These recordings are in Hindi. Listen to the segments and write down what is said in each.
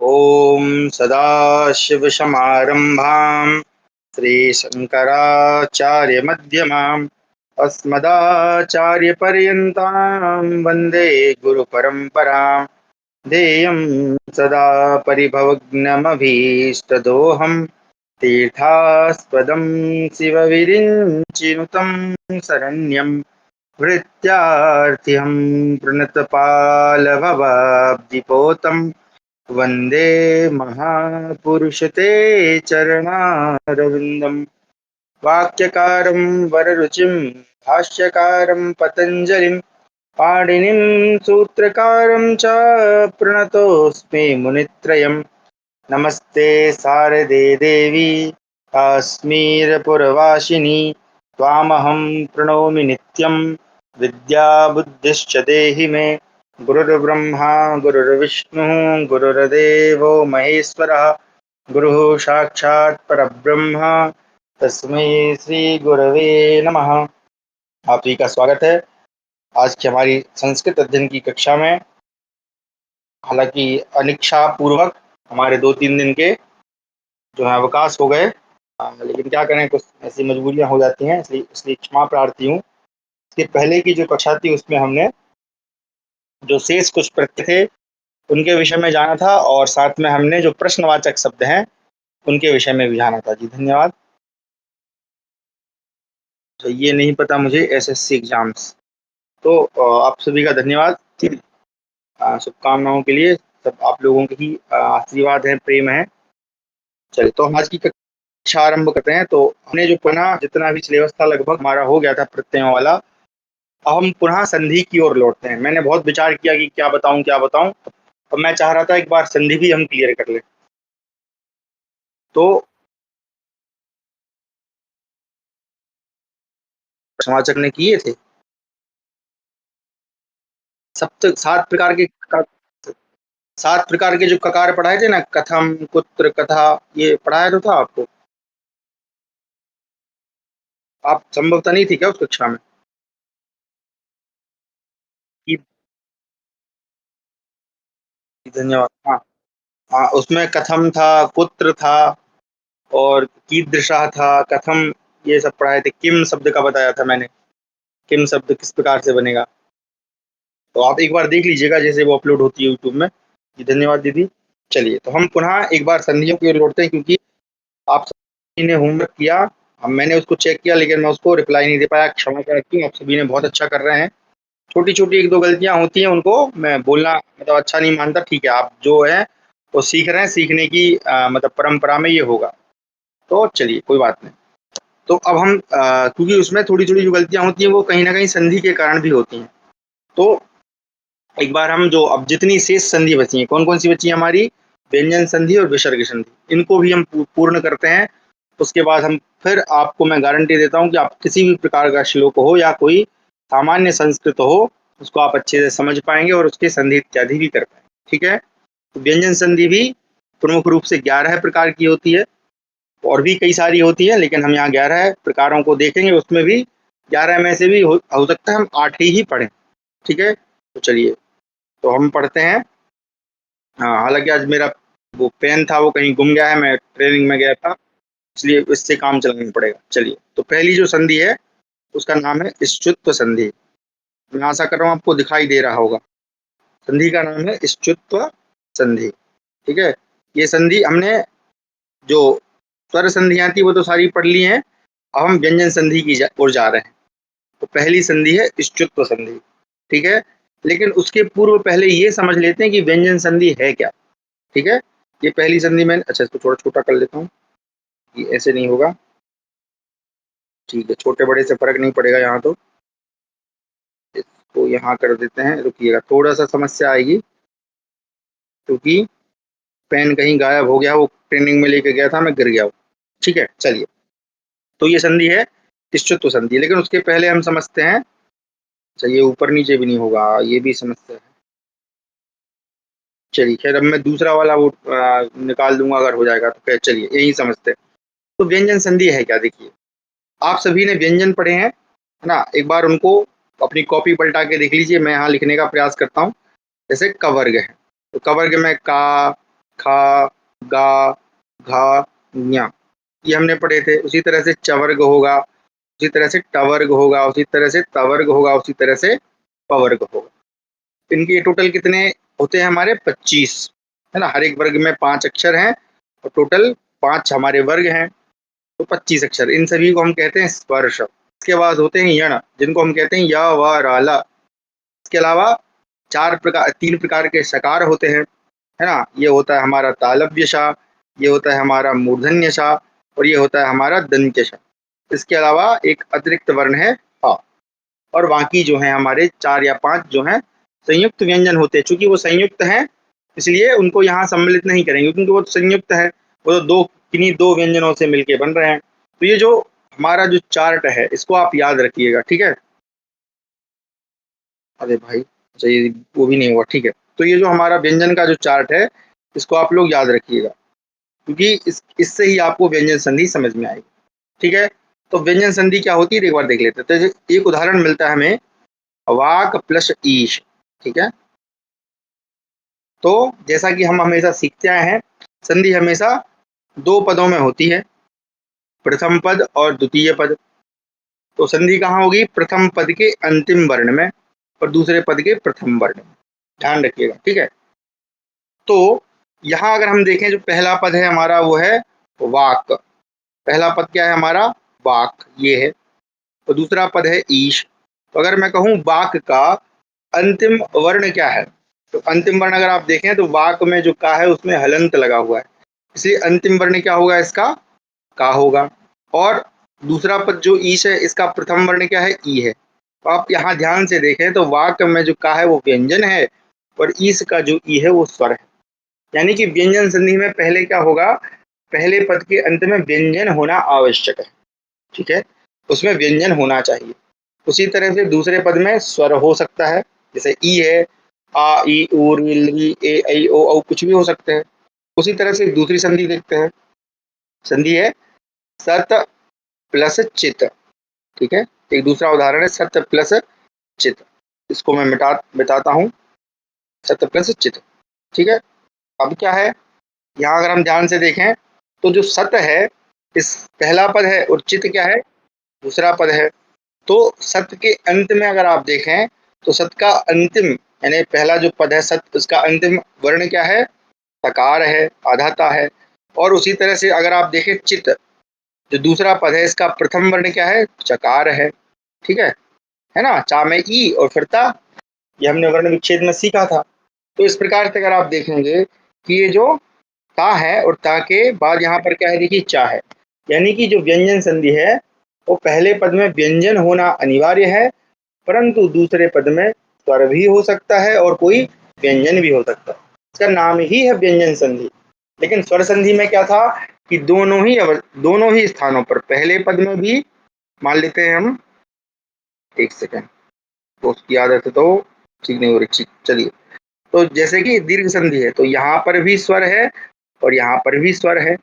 ॐ सदाशिवसमारम्भां श्रीशङ्कराचार्यमध्यमाम् अस्मदाचार्यपर्यन्तां वन्दे गुरुपरम्परां। ध्येयं सदा परिभवग्नमभीष्टदोहं तीर्थास्पदं शिवविरिञ्चिनुतं शरण्यं भृत्यार्थिहं प्रणतपालभवाब्धिपोतं वन्दे महापुरुष ते चरणारविन्दं। वाक्यकारं वररुचिं भाष्यकारं पतञ्जलिं पाणिनिं सूत्रकारं च प्रणतोऽस्मि मुनित्रयं। नमस्ते शारदे देवी काश्मीरपुरवासिनी त्वामहं प्रणौमि नित्यं विद्याबुद्धिश्च देहि मे। गुरुर्ब्रह्मा गुरुर्विष्णुः गुरुर्देवो महेश्वरः गुरुः साक्षात् परब्रह्म तस्मै श्री गुरवे नमः। आप ही का स्वागत है आज की हमारी संस्कृत अध्ययन की कक्षा में। हालांकि अनिच्छा पूर्वक हमारे 2-3 दिन के जो है अवकाश हो गए, लेकिन क्या करें, कुछ ऐसी मजबूरियां हो जाती हैं, इसलिए क्षमा प्रार्थी हूँ। इसके पहले की जो कक्षा थी उसमें हमने जो शेष कुछ प्रत्यय थे उनके विषय में जाना था और साथ में हमने जो प्रश्नवाचक शब्द हैं उनके विषय में भी जाना था। जी धन्यवाद। तो ये नहीं पता मुझे एसएससी एग्जाम्स, तो आप सभी का धन्यवाद शुभकामनाओं के लिए। सब आप लोगों के ही आशीर्वाद है, प्रेम है। चलिए तो हम आज की कक्षा आरंभ करते हैं। तो हमने जो पुनः जितना भी सिलेबस था लगभग हमारा हो गया था प्रत्ययों वाला। अब हम पुनः संधि की ओर लौटते हैं। मैंने बहुत विचार किया कि क्या बताऊं तो मैं चाह रहा था एक बार संधि भी हम क्लियर कर लें। तो प्रश्नवाचक ने किए थे 7 प्रकार के जो ककार पढ़ाए थे ना, कथम कुत्र कथा, ये पढ़ाया तो था आपको। आप संभवतः नहीं थी क्या उस कक्षा में? धन्यवाद। हाँ हाँ, उसमें कथम था, कुत्र था और कीदृशः था, कथम, ये सब पढ़ाए थे। किम शब्द का बताया था मैंने, किम शब्द किस प्रकार से बनेगा। तो आप एक बार देख लीजिएगा जैसे वो अपलोड होती है यूट्यूब में। जी धन्यवाद दीदी। चलिए तो हम पुनः एक बार संधियों की ओर लौटते हैं, क्योंकि आप सभी ने होमवर्क किया, अब मैंने उसको चेक किया लेकिन मैं उसको रिप्लाई नहीं दे पाया। क्षमा चाहती हूँ, आप सभी ने बहुत अच्छा कर रहे हैं। छोटी छोटी 1-2 गलतियां होती हैं, उनको मैं बोलना मतलब अच्छा नहीं मानता। ठीक है, आप जो है वो सीख रहे हैं, सीखने की मतलब परंपरा में ये होगा। तो चलिए कोई बात नहीं। तो अब हम क्योंकि उसमें थोड़ी थोड़ी जो गलतियां होती हैं वो कहीं ना कहीं संधि के कारण भी होती हैं। तो एक बार हम जो अब जितनी शेष संधि बची हैं, कौन कौन सी बची हैं हमारी, व्यंजन संधि और विसर्ग संधि, इनको भी हम पूर्ण करते हैं। उसके बाद हम फिर आपको मैं गारंटी देता हूँ कि आप किसी भी प्रकार का श्लोक हो या कोई सामान्य संस्कृत हो उसको आप अच्छे से समझ पाएंगे और उसके संधि इत्यादि भी कर पाएंगे। ठीक है। तो व्यंजन संधि भी प्रमुख रूप से 11 प्रकार की होती है, और भी कई सारी होती है, लेकिन हम यहाँ 11 प्रकारों को देखेंगे। उसमें भी 11 में से भी हो सकता है हम 8 ही पढ़ें। ठीक है। तो चलिए तो हम पढ़ते हैं। हाँ, हालांकि आज मेरा वो पेन था वो कहीं गुम गया है, मैं ट्रेनिंग में गया था, इसलिए इससे काम चलाना पड़ेगा। चलिए तो पहली जो संधि है उसका नाम है इष्टुत्व संधि। मैं आशा कर रहा हूँ आपको दिखाई दे रहा होगा। संधि का नाम है इष्टुत्व संधि। ठीक है। ये संधि हमने जो स्वर संधियां थी वो तो सारी पढ़ ली हैं। अब हम व्यंजन संधि की ओर जा रहे हैं। तो पहली संधि है इष्टुत्व संधि। ठीक है। लेकिन उसके पूर्व पहले ये समझ लेते हैं कि व्यंजन संधि है क्या। ठीक है। ये पहली संधि में, अच्छा इसको थोड़ा छोटा कर लेता हूँ, ये ऐसे नहीं होगा। ठीक है, छोटे बड़े से फर्क नहीं पड़ेगा यहाँ। तो इसको यहाँ कर देते हैं, रुकिएगा, थोड़ा सा समस्या आएगी क्योंकि पेन कहीं गायब हो गया, वो ट्रेनिंग में लेके गया था, मैं गिर गया हूँ। ठीक है। चलिए तो ये संधि है इष्टुत्व संधि, लेकिन उसके पहले हम समझते हैं। चलिए ऊपर नीचे भी नहीं होगा, ये भी समस्या है। चलिए खैर, अब मैं दूसरा वाला वो निकाल दूंगा अगर हो जाएगा तो। खैर चलिए यही समझते हैं। तो व्यंजन संधि है क्या, देखिए आप सभी ने व्यंजन पढ़े हैं, है ना। एक बार उनको अपनी कॉपी पलटा के देख लीजिए। मैं यहाँ लिखने का प्रयास करता हूँ। जैसे कवर्ग है, तो कवर्ग में का, खा, गा, घा, ञ, ये हमने पढ़े थे। उसी तरह से चवर्ग होगा, उसी तरह से टवर्ग होगा, उसी तरह से तवर्ग होगा, उसी तरह से पवर्ग होगा। इनके टोटल कितने होते हैं हमारे 25, है ना। हर एक वर्ग में 5 अक्षर हैं और टोटल 5 हमारे वर्ग हैं, तो 25 अक्षर। इन सभी को हम कहते हैं स्पर्श। इसके बाद होते हैं यण, जिनको हम कहते हैं य, व, र, ल। इसके अलावा 3 प्रकार के शकार होते हैं, है ना। ये होता है हमारा तालव्य श, ये होता है हमारा मूर्धन्य श, और ये होता है हमारा दंत्य श। इसके अलावा एक अतिरिक्त वर्ण है अ, और बाकी जो है हमारे 4 या 5 जो हैं संयुक्त व्यंजन होते हैं। चूंकि वो संयुक्त हैं इसलिए उनको यहाँ सम्मिलित नहीं करेंगे, क्योंकि वो संयुक्त है, वो तो किन्हीं दो व्यंजनों से मिलके बन रहे हैं। तो ये जो हमारा जो चार्ट है इसको आप याद रखिएगा, ठीक है। अरे भाई अच्छा, ये वो भी नहीं हुआ, ठीक है। तो ये जो हमारा व्यंजन का जो चार्ट है इसको आप लोग याद रखिएगा, क्योंकि इससे ही आपको व्यंजन संधि समझ में आएगी, ठीक है। तो व्यंजन संधि क्या होती है एक बार देख लेते हैं। तो एक उदाहरण मिलता है हमें, वाक प्लस ईश, ठीक है। तो जैसा कि हम हमेशा सीखते आए हैं, संधि हमेशा 2 पदों में होती है, प्रथम पद और द्वितीय पद। तो संधि कहाँ होगी? प्रथम पद के अंतिम वर्ण में और दूसरे पद के प्रथम वर्ण में, ध्यान रखिएगा, ठीक है। तो यहाँ अगर हम देखें, जो पहला पद है हमारा वो है वाक। पहला पद क्या है हमारा? वाक, ये है। तो दूसरा पद है ईश। तो अगर मैं कहूँ वाक का अंतिम वर्ण क्या है, तो अंतिम वर्ण अगर आप देखें तो वाक में जो का है उसमें हलंत लगा हुआ है, इसलिए अंतिम वर्ण क्या होगा इसका? का होगा। और दूसरा पद जो ईश है इसका प्रथम वर्ण क्या है? ई है। तो आप यहाँ ध्यान से देखें तो वाक में जो का है वो व्यंजन है और ईश का जो ई है वो स्वर है। यानी कि व्यंजन संधि में पहले क्या होगा? पहले पद के अंत में व्यंजन होना आवश्यक है, ठीक है, उसमें व्यंजन होना चाहिए। उसी तरह से दूसरे पद में स्वर हो सकता है, जैसे ई है, आ, ई, उ, री, ए, ऐ, ओ, औ, कुछ भी हो सकते हैं। उसी तरह से दूसरी संधि देखते हैं, संधि है सत प्लस चित, ठीक है। एक दूसरा उदाहरण है सत प्लस चित। इसको मैं बताता हूँ, सत प्लस चित, ठीक है। अब क्या है, यहाँ अगर हम ध्यान से देखें तो जो सत है इस पहला पद है और चित क्या है? दूसरा पद है। तो सत के अंत में अगर आप देखें तो सत का अंतिम यानी पहला जो पद है सत, उसका अंतिम वर्ण क्या है? तकार है, आधाता है। और उसी तरह से अगर आप देखें चित, जो दूसरा पद है इसका प्रथम वर्ण क्या है? चकार है, ठीक है ना। चा में ई और फिर ता, ये हमने वर्ण विच्छेद में सीखा था। तो इस प्रकार से अगर आप देखेंगे कि ये जो ता है और ता के बाद यहाँ पर क्या है? देखिए चा है, यानी कि जो व्यंजन संधि है वो पहले पद में व्यंजन होना अनिवार्य है, परंतु दूसरे पद में स्वर भी हो सकता है और कोई व्यंजन भी हो सकता है। इसका नाम ही है व्यंजन संधि। लेकिन स्वर संधि में क्या था कि दोनों ही स्थानों पर, पहले पद में भी, मान लेते हैं हम, एक सेकेंड, तो उसकी आदत है तो ठीक नहीं हो रही, चलिए। तो जैसे कि दीर्घ संधि है तो यहाँ पर भी स्वर है और यहाँ पर भी स्वर है।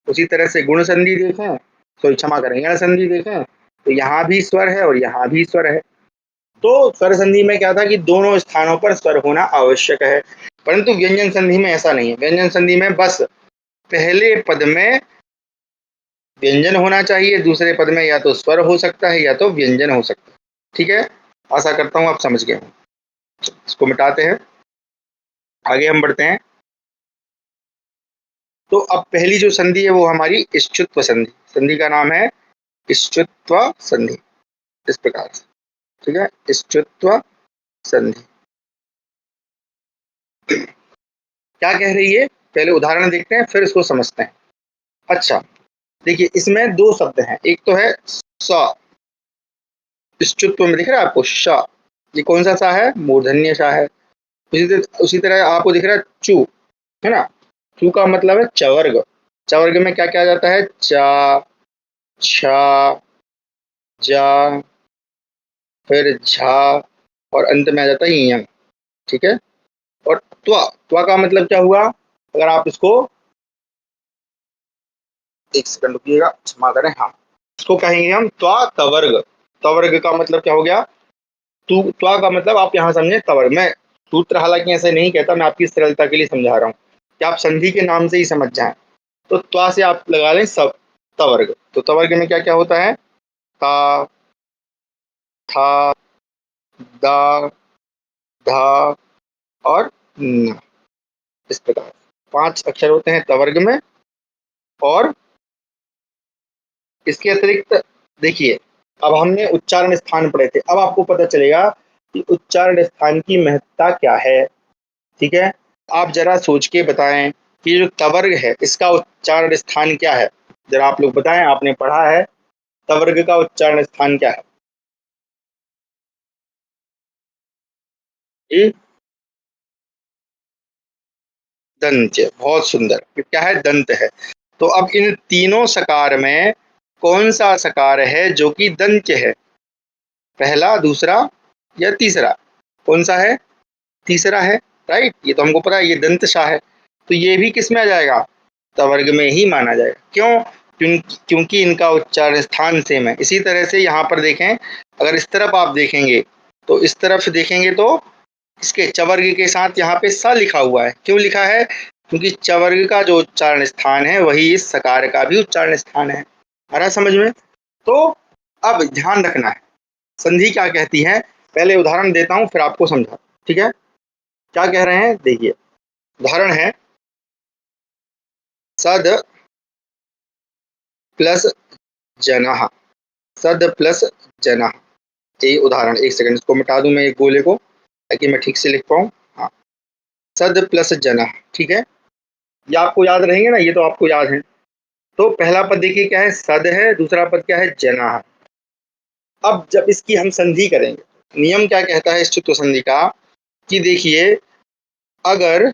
उसी तरह से गुण संधि देखें, तो क्षमा करें, यण संधि देखें तो यहाँ भी स्वर है और यहाँ भी स्वर है। तो स्वर संधि में क्या था कि दोनों स्थानों पर स्वर होना आवश्यक है, परंतु व्यंजन संधि में ऐसा नहीं है। व्यंजन संधि में बस पहले पद में व्यंजन होना चाहिए, दूसरे पद में या तो स्वर हो सकता है या तो व्यंजन हो सकता है, ठीक है। आशा करता हूँ आप समझ गए। इसको मिटाते हैं, आगे हम बढ़ते हैं। तो अब पहली जो संधि है वो हमारी इष्टुत्व संधि। संधि का नाम है इष्टुत्व संधि, इस प्रकार से, ठीक है, इष्टुत्व संधि। क्या कह रही है? पहले उदाहरण देखते हैं फिर इसको समझते हैं। अच्छा, देखिए इसमें 2 शब्द हैं, एक तो है स, इष्टुत्व में दिख रहा है आपको श, ये कौन सा सा है? मूर्धन्य सा है। उसी तरह आपको दिख रहा है चू, है ना। चू का मतलब है चवर्ग। चवर्ग में क्या क्या आ जाता है? चा, छा, जा, फिर झा और अंत में आ जाता है यं, ठीक है। और त्वा, त्वा का मतलब क्या हुआ? अगर आप इसको, एक सेकंड रुकिएगा, क्षमा करें, हाँ, इसको कहेंगे हम त्वा तवर्ग। तवर्ग का मतलब क्या हो गया? त्वा का मतलब आप यहाँ समझे तवर्ग। मैं सूत्र हालांकि ऐसे नहीं कहता, मैं आपकी सरलता के लिए समझा रहा हूँ। कि आप संधि के नाम से ही समझ जाएं। तो त्वा से आप लगा लें सब तवर्ग। तो तवर्ग में क्या क्या होता है? ता, था, दा, धा और न। इस प्रकार 5 अक्षर होते हैं तवर्ग में। और इसके अतिरिक्त देखिए, अब हमने उच्चारण स्थान पढ़े थे, अब आपको पता चलेगा कि उच्चारण स्थान की महत्ता क्या है। ठीक है, आप जरा सोच के बताएं कि जो तवर्ग है इसका उच्चारण स्थान क्या है। जरा आप लोग बताएं, आपने पढ़ा है, तवर्ग का उच्चारण स्थान क्या है? जी, दंत। बहुत सुंदर, क्या है? दंत है। तो अब इन तीनों सकार में कौन सा सकार है जो कि दंत है? पहला, दूसरा या तीसरा? कौन सा है? तीसरा है। राइट, ये तो हमको पता है, ये दंतशा है। तो ये भी किस में आ जाएगा? तवर्ग में ही माना जाएगा। क्यों? क्योंकि इनका उच्चारण स्थान सेम है। इसी तरह से यहाँ पर देखें, अगर इस तरफ आप देखेंगे तो इस तरफ देखेंगे तो इसके चवर्ग के साथ यहाँ पे स लिखा हुआ है। क्यों लिखा है? क्योंकि चवर्ग का जो उच्चारण स्थान है वही इस सकार का भी उच्चारण स्थान है। आ रहा समझ में? तो अब ध्यान रखना है, संधि क्या कहती है। पहले उदाहरण देता हूं फिर आपको समझा। ठीक है, क्या कह रहे हैं? देखिए, उदाहरण है सद प्लस जनः। सद प्लस जनः, यही उदाहरण। एक सेकंड, इसको मिटा दूं मैं एक गोले को ताकि मैं ठीक से लिख पाऊं। हाँ, सद प्लस जनः। ठीक है, ये आपको याद रहेंगे ना, ये तो आपको याद है। तो पहला पद देखिए क्या है? सद है। दूसरा पद क्या है? जनः। अब जब इसकी हम संधि करेंगे, नियम क्या कहता है इस चुत्व संधि का, कि देखिए, अगर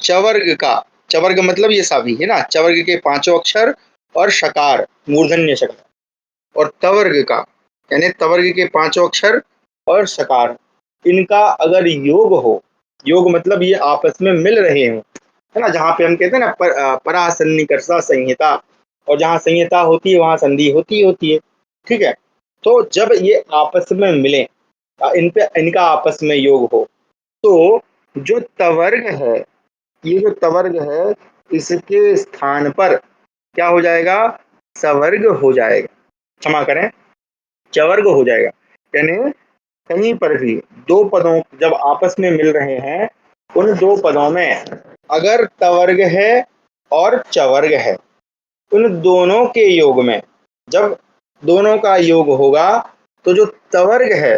चवर्ग का, चवर्ग मतलब ये सभी है ना, चवर्ग के पांचों अक्षर और शकार, मूर्धन्य शकार, और तवर्ग का यानी तवर्ग के पांचों अक्षर और शकार, इनका अगर योग हो, योग मतलब ये आपस में मिल रहे हो, है ना, जहाँ पे हम कहते हैं ना परासन्निकर्षा संहिता, और जहाँ संहिता होती है वहां संधि होती है। ठीक है, तो जब ये आपस में मिले, इन पे इनका आपस में योग हो, तो जो तवर्ग है, ये जो तवर्ग है, इसके स्थान पर क्या हो जाएगा? सवर्ग हो जाएगा। क्षमा करें, चवर्ग हो जाएगा। यानी कहीं पर भी दो पदों जब आपस में मिल रहे हैं, उन दो पदों में अगर तवर्ग है और चवर्ग है, उन दोनों के योग में जब दोनों का योग होगा, तो जो तवर्ग है,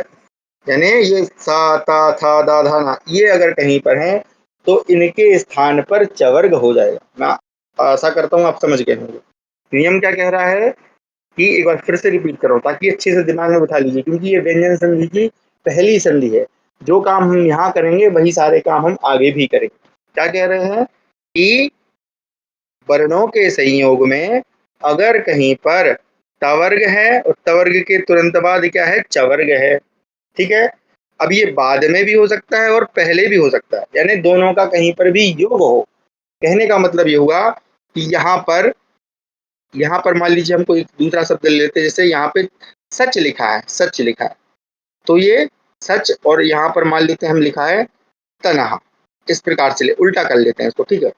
यानी ये सा ता था दा धा ना, ये अगर कहीं पर है तो इनके स्थान पर चवर्ग हो जाएगा। मैं आशा करता हूँ आप समझ गए होंगे। नियम क्या कह रहा है कि एक बार फिर से रिपीट करो ताकि अच्छे से दिमाग में बिठा लीजिए, क्योंकि ये व्यंजन संधि की पहली संधि है। जो काम हम यहाँ करेंगे वही सारे काम हम आगे भी करेंगे। क्या कह रहे हैं कि वर्णों के संयोग में अगर कहीं पर तवर्ग है और तवर्ग के तुरंत बाद क्या है? चवर्ग है। ठीक है, अब ये बाद में भी हो सकता है और पहले भी हो सकता है, यानी दोनों का कहीं पर भी योग हो। कहने का मतलब ये हुआ कि यहाँ पर मान लीजिए हमको एक दूसरा शब्द ले लेते हैं, जैसे यहाँ पे सच लिखा है, सच लिखा है, तो ये सच, और यहाँ पर मान लेते हैं हम लिखा है तनहा। इस प्रकार से उल्टा कर लेते हैं इसको। ठीक है,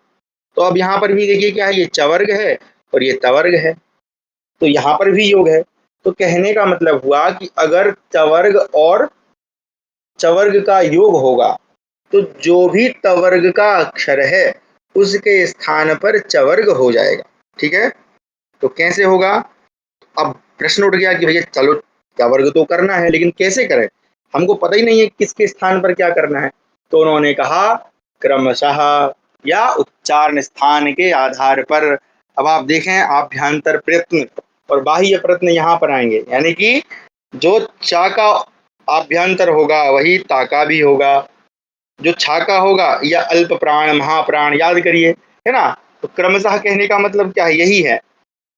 तो अब यहाँ पर भी देखिए क्या है? ये चवर्ग है और ये तवर्ग है, तो यहाँ पर भी योग है। तो कहने का मतलब हुआ कि अगर चवर्ग और चवर्ग का योग होगा, तो जो भी तवर्ग का अक्षर है उसके स्थान पर चवर्ग हो जाएगा। ठीक है, तो कैसे होगा? अब प्रश्न उठ गया कि भैया चलो चवर्ग तो करना है, लेकिन कैसे करें? हमको पता ही नहीं है किसके स्थान पर क्या करना है। तो उन्होंने कहा क्रमशः या उच्चारण स्थान के आधार पर। अब आप देखें, आभ्यंतर प्रयत्न और बाह्य प्रयत्न यहाँ पर आएंगे, यानी कि जो चा का आभ्यंतर होगा वही ता का भी होगा, जो छा का होगा या अल्प प्राण महाप्राण, याद करिए, है ना। तो क्रमशः कहने का मतलब क्या है? यही है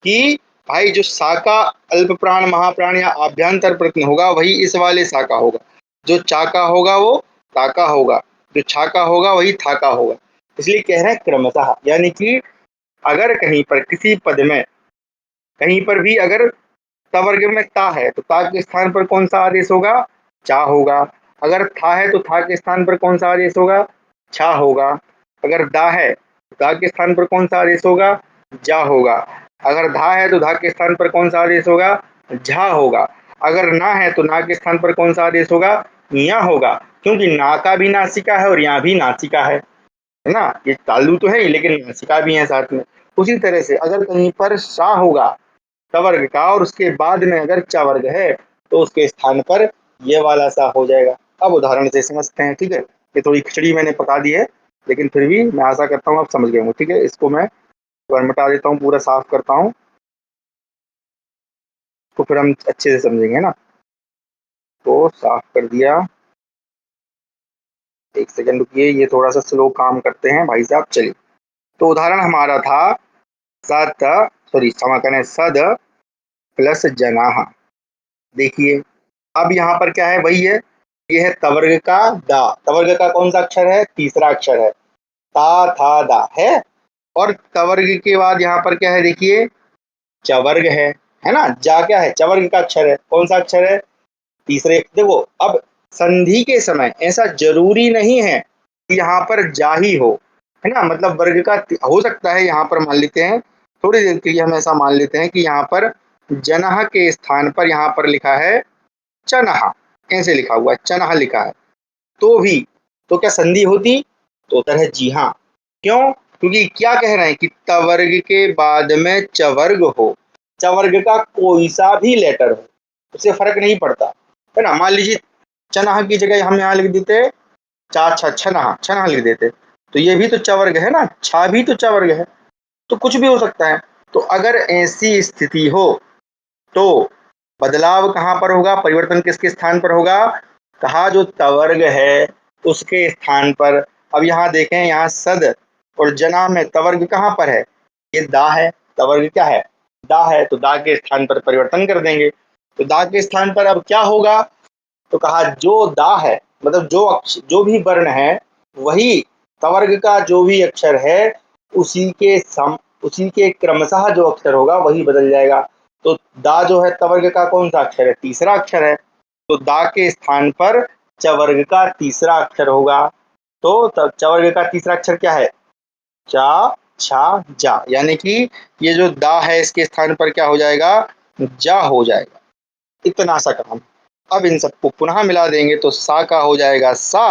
कि भाई जो सा का अल्प प्राण महाप्राण या आभ्यंतर प्रयत्न होगा वही इस वाले सा का होगा, जो चा का होगा वो ता का होगा, जो छा का होगा वही था का होगा। इसलिए कह रहे हैं क्रमशः, यानी कि अगर कहीं पर किसी पद में कहीं पर भी अगर तवर्ग में ता है तो ता के स्थान पर कौन सा आदेश होगा? चा होगा। अगर था है तो था के स्थान पर कौन सा आदेश होगा? छा होगा। अगर दा है तो दा के स्थान पर कौन सा आदेश होगा? जा होगा। अगर धा है तो धा के स्थान पर कौन सा आदेश होगा? झा होगा। अगर ना है तो ना के स्थान पर कौन सा आदेश होगा? या होगा, क्योंकि ना का भी नासिका है और यहाँ भी नासिका है ना। ये तालु तो है ही लेकिन नासिका भी है साथ में। उसी तरह से अगर कहीं पर सा होगा सवर्ग का और उसके बाद में अगर च वर्ग है तो उसके स्थान पर ये वाला सा हो जाएगा। अब उदाहरण से समझते हैं, ठीक है। ये थोड़ी खिचड़ी मैंने पका दी है लेकिन फिर भी मैं आशा करता हूँ आप समझ गए होंगे, ठीक है। इसको मैं मिटा देता हूँ, पूरा साफ करता हूँ तो फिर हम अच्छे से समझेंगे ना। तो साफ कर दिया, एक सेकंड रुकिए, ये थोड़ा सा स्लो काम करते हैं भाई साहब। चलिए, तो उदाहरण हमारा था सत, सॉरी क्षमा करें, सद प्लस जनाह। देखिए अब यहाँ पर क्या है, वही है, ये है तवर्ग का दा। तवर्ग का कौन सा अक्षर है? तीसरा अक्षर है, ता था दा है। और तवर्ग के बाद यहाँ पर क्या है, देखिए चवर्ग है ना। जा क्या है? चवर्ग का अक्षर है। कौन सा अक्षर है? तीसरे। देखो अब संधि के समय ऐसा जरूरी नहीं है कि यहाँ पर जा ही हो, है ना। मतलब वर्ग का हो सकता है, यहाँ पर मान लेते हैं थोड़ी देर के लिए हम ऐसा मान लेते हैं कि यहाँ पर जनह के स्थान पर यहाँ पर लिखा है चनहा, ऐसे लिखा हुआ है, चनहा लिखा है। तो भी तो क्या संधि होती? तो उत्तर है जी हाँ। क्यों? क्योंकि क्या कह रहे हैं कि तवर्ग के बाद में चवर्ग हो, चवर्ग का कोई सा भी लेटर हो, उससे फर्क नहीं पड़ता, है ना। मान लीजिए चनहा की जगह हम यहाँ लिख देते चा छा छनहा, छनहा लिख देते, तो ये भी तो चवर्ग है ना, छा भी तो चवर्ग है। तो कुछ भी हो सकता है। तो अगर ऐसी स्थिति हो तो बदलाव कहाँ पर होगा, परिवर्तन किसके स्थान पर होगा? कहा जो तवर्ग है उसके स्थान पर। अब यहाँ देखें, यहाँ सद और जना में तवर्ग कहाँ पर है? ये दा है, तवर्ग क्या है? दा है, तो दा के स्थान पर परिवर्तन कर देंगे। तो दा के स्थान पर अब क्या होगा? तो कहा जो दा है, मतलब जो भी वर्ण है वही तवर्ग का जो भी अक्षर है उसी के क्रमशः जो अक्षर होगा वही बदल जाएगा। तो दा जो है तवर्ग का कौन सा अक्षर है? तीसरा अक्षर है। तो दा के स्थान पर चवर्ग का तीसरा अक्षर होगा। तो तब चवर्ग का तीसरा अक्षर क्या है? चा छा जा, यानी कि ये जो दा है इसके स्थान पर क्या हो जाएगा? जा हो जाएगा। इतना सा काम। अब इन सबको पुनः मिला देंगे तो सा का हो जाएगा सा।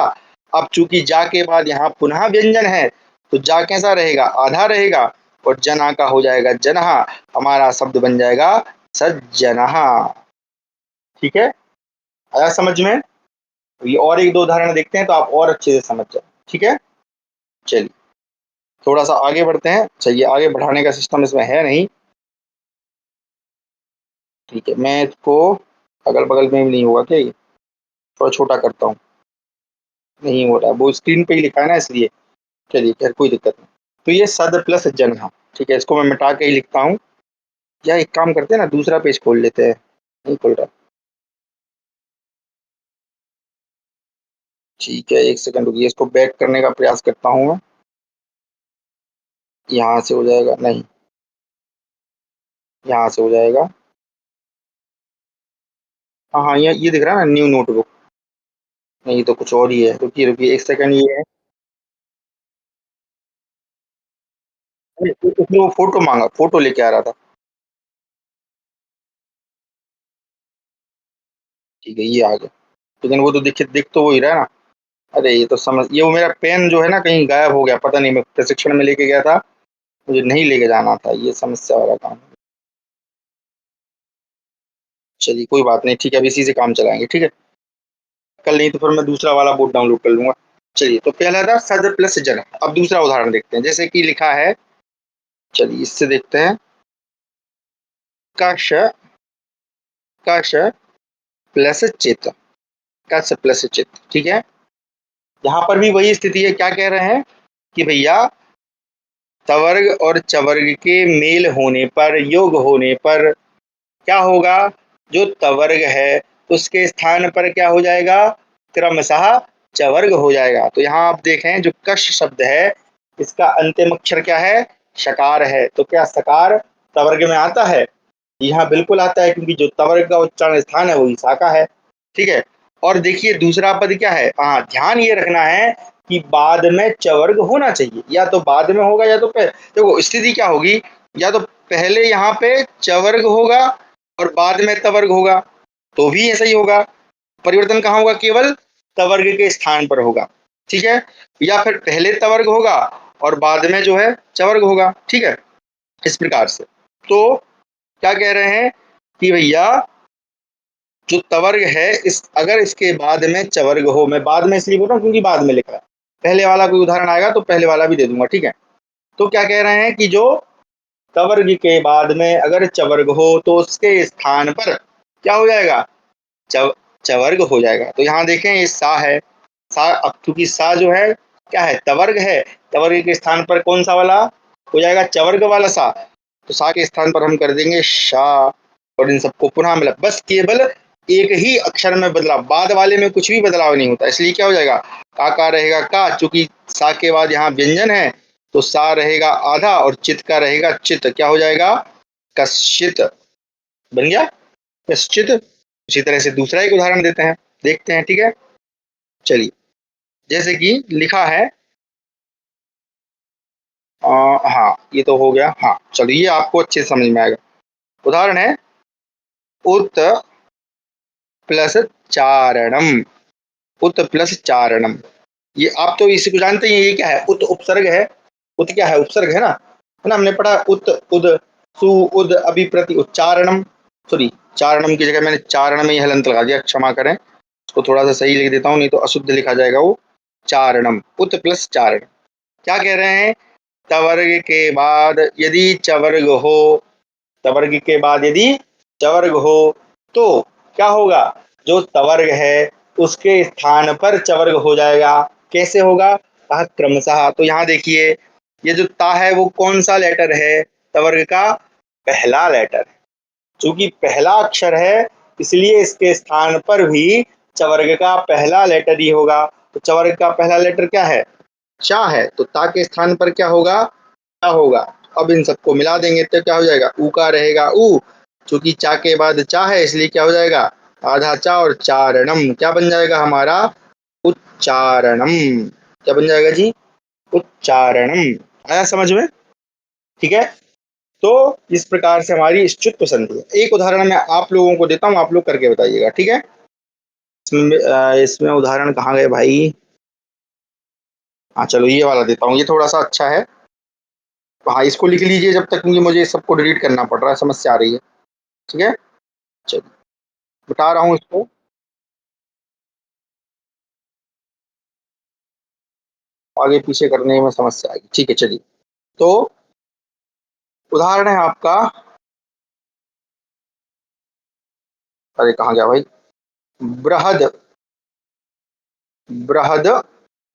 अब चूंकि जा के बाद यहाँ पुनः व्यंजन है तो जा कैसा रहेगा? आधा रहेगा। और जना का हो जाएगा जनहा। हमारा शब्द बन जाएगा सज्जनहा। ठीक है, आया समझ में? ये और एक दो उदाहरण देखते हैं तो आप और अच्छे से समझ जाए। ठीक है, चलिए थोड़ा सा आगे बढ़ते हैं। चलिए, आगे बढ़ाने का सिस्टम इसमें है नहीं। ठीक है, मैं इसको अगल बगल में भी नहीं होगा क्या, ये थोड़ा छोटा करता हूँ। नहीं हो रहा, वो स्क्रीन पे ही लिखा है ना इसलिए। चलिए खैर कोई दिक्कत नहीं। तो ये सद प्लस जनहा, ठीक है, इसको मैं मिटा के ही लिखता हूँ। या एक काम करते हैं ना, दूसरा पेज खोल लेते हैं। नहीं खोल रहा, ठीक है, एक सेकंड रुकिए, इसको बैक करने का प्रयास करता हूँ मैं। यहाँ से हो जाएगा? नहीं, यहाँ से हो जाएगा। हाँ हाँ, ये दिख रहा है ना, न्यू नोटबुक। नहीं, तो कुछ और ही है। रुकिए रुकिए एक सेकंड, ये है। उसने वो फोटो मांगा, फोटो लेके आ रहा था। ठीक है, ये आ गया। लेकिन वो तो दिख तो वो ही रहा है ना। अरे ये तो समझ, ये वो मेरा पेन जो है ना कहीं गायब हो गया, पता नहीं, मैं प्रशिक्षण में लेके गया था, मुझे नहीं लेके जाना था, ये समस्या वाला काम। चलिए कोई बात नहीं, ठीक है, अब इसी से काम चलाएंगे। ठीक है, कल नहीं तो फिर मैं दूसरा वाला बोर्ड डाउनलोड कर लूंगा। चलिए, तो पहला था सद प्लस जन। अब दूसरा उदाहरण देखते हैं, जैसे कि लिखा है, चलिए इससे देखते हैं। कश, कश प्लस चित, कश प्लस चित। ठीक है, यहाँ पर भी वही स्थिति है। क्या कह रहे हैं कि भैया तवर्ग और चवर्ग के मेल होने पर, योग होने पर क्या होगा? जो तवर्ग है उसके स्थान पर क्या हो जाएगा? क्रमशः चवर्ग हो जाएगा। तो यहाँ आप देखें, जो कश शब्द है इसका अंतिम अक्षर क्या है? शकार है। तो क्या सकार तवर्ग में आता है? यहाँ बिल्कुल आता है, क्योंकि जो तवर्ग का उच्चारण स्थान है वही सा का है। ठीक है, और देखिए दूसरा पद क्या है। हाँ, ध्यान ये रखना है कि बाद में चवर्ग होना चाहिए, या तो बाद में होगा या तो पहले। देखो स्थिति क्या होगी, या तो पहले यहाँ पे चवर्ग होगा और बाद में तवर्ग होगा, तो भी ऐसा ही होगा। परिवर्तन कहाँ होगा, केवल तवर्ग के स्थान पर होगा, ठीक है। या फिर पहले तवर्ग होगा और बाद में जो है चवर्ग होगा, ठीक है, इस प्रकार से। तो क्या कह रहे हैं कि भैया जो तवर्ग है, इस अगर इसके बाद में चवर्ग हो, मैं बाद में इसलिए बोल रहा हूँ क्योंकि बाद में लिखा है, पहले वाला कोई उदाहरण आएगा तो पहले वाला भी दे दूंगा, ठीक है। तो क्या कह रहे हैं कि जो तवर्ग के बाद में अगर चवर्ग हो तो उसके स्थान पर क्या हो जाएगा, चवर्ग हो जाएगा। तो यहाँ देखें ये सा है, सा, अब चूंकि सा जो है क्या है, तवर्ग है, तवर्ग के स्थान पर कौन सा वाला हो जाएगा, चवर्ग वाला सा। तो सा के स्थान पर हम कर देंगे शा, और इन सबको पुनः मिला, बस केवल एक ही अक्षर में बदलाव, बाद वाले में कुछ भी बदलाव नहीं होता, इसलिए क्या हो जाएगा, का रहेगा का, चूंकि सा के बाद यहाँ व्यंजन है तो सा रहेगा आधा और चित का रहेगा चित, क्या हो जाएगा, कश्चित बन गया, कश्चित। इसी तरह से दूसरा एक उदाहरण देते हैं, देखते हैं, ठीक है। चलिए, जैसे कि लिखा है, हाँ ये तो हो गया, हाँ चलो ये आपको अच्छे से समझ में आएगा। उदाहरण है उत प्लस चारणम, उत प्लस चारणम। ये आप तो इसी को जानते ही हैं, ये क्या है, उत उपसर्ग है, उत क्या है, उपसर्ग है ना हमने पढ़ा, उत उद सु उद अभिप्रति उच्चारणम, सॉरी चारणम की जगह मैंने चारण में ही हलंत लगा दिया, क्षमा करें, उसको थोड़ा सा सही लिख देता हूँ, नहीं तो अशुद्ध लिखा जाएगा वो, चारणम, उत प्लस चारण। क्या कह रहे हैं, तवर्ग के बाद यदि चवर्ग हो, तवर्ग के बाद यदि चवर्ग हो तो क्या होगा, जो तवर्ग है उसके स्थान पर चवर्ग हो जाएगा। कैसे होगा, कहा क्रमशः। तो यहाँ देखिए ये जो ता है वो कौन सा लेटर है, तवर्ग का पहला लेटर है, चूंकि पहला अक्षर है इसलिए इसके स्थान पर भी चवर्ग का पहला लेटर ही होगा। तो चवर्ग का पहला लेटर क्या है, चा है, तो ता के स्थान पर क्या होगा, चा होगा। अब इन सबको मिला देंगे तो क्या हो जाएगा, ऊ का रहेगा ऊ, चूंकि चा के बाद चा है इसलिए क्या हो जाएगा, आधा चा, और चारणम क्या बन जाएगा हमारा, उच्चारणम, क्या बन जाएगा जी, उच्चारणम। आया समझ में, ठीक है। तो इस प्रकार से हमारी इष्टुत्व संधि है। एक उदाहरण मैं आप लोगों को देता हूँ, आप लोग करके बताइएगा, ठीक है। इसमें उदाहरण कहाँ गए भाई, हाँ चलो ये वाला देता हूँ, ये थोड़ा सा अच्छा है। हाँ इसको लिख लीजिए जब तक, क्योंकि मुझे सबको डिलीट करना पड़ रहा है, समस्या आ रही है, ठीक है। चलिए बता रहा हूँ इसको, आगे पीछे करने में समस्या आएगी, ठीक है। चलिए, तो उदाहरण है आपका, अरे कहाँ गया भाई, बृहद, बृहद,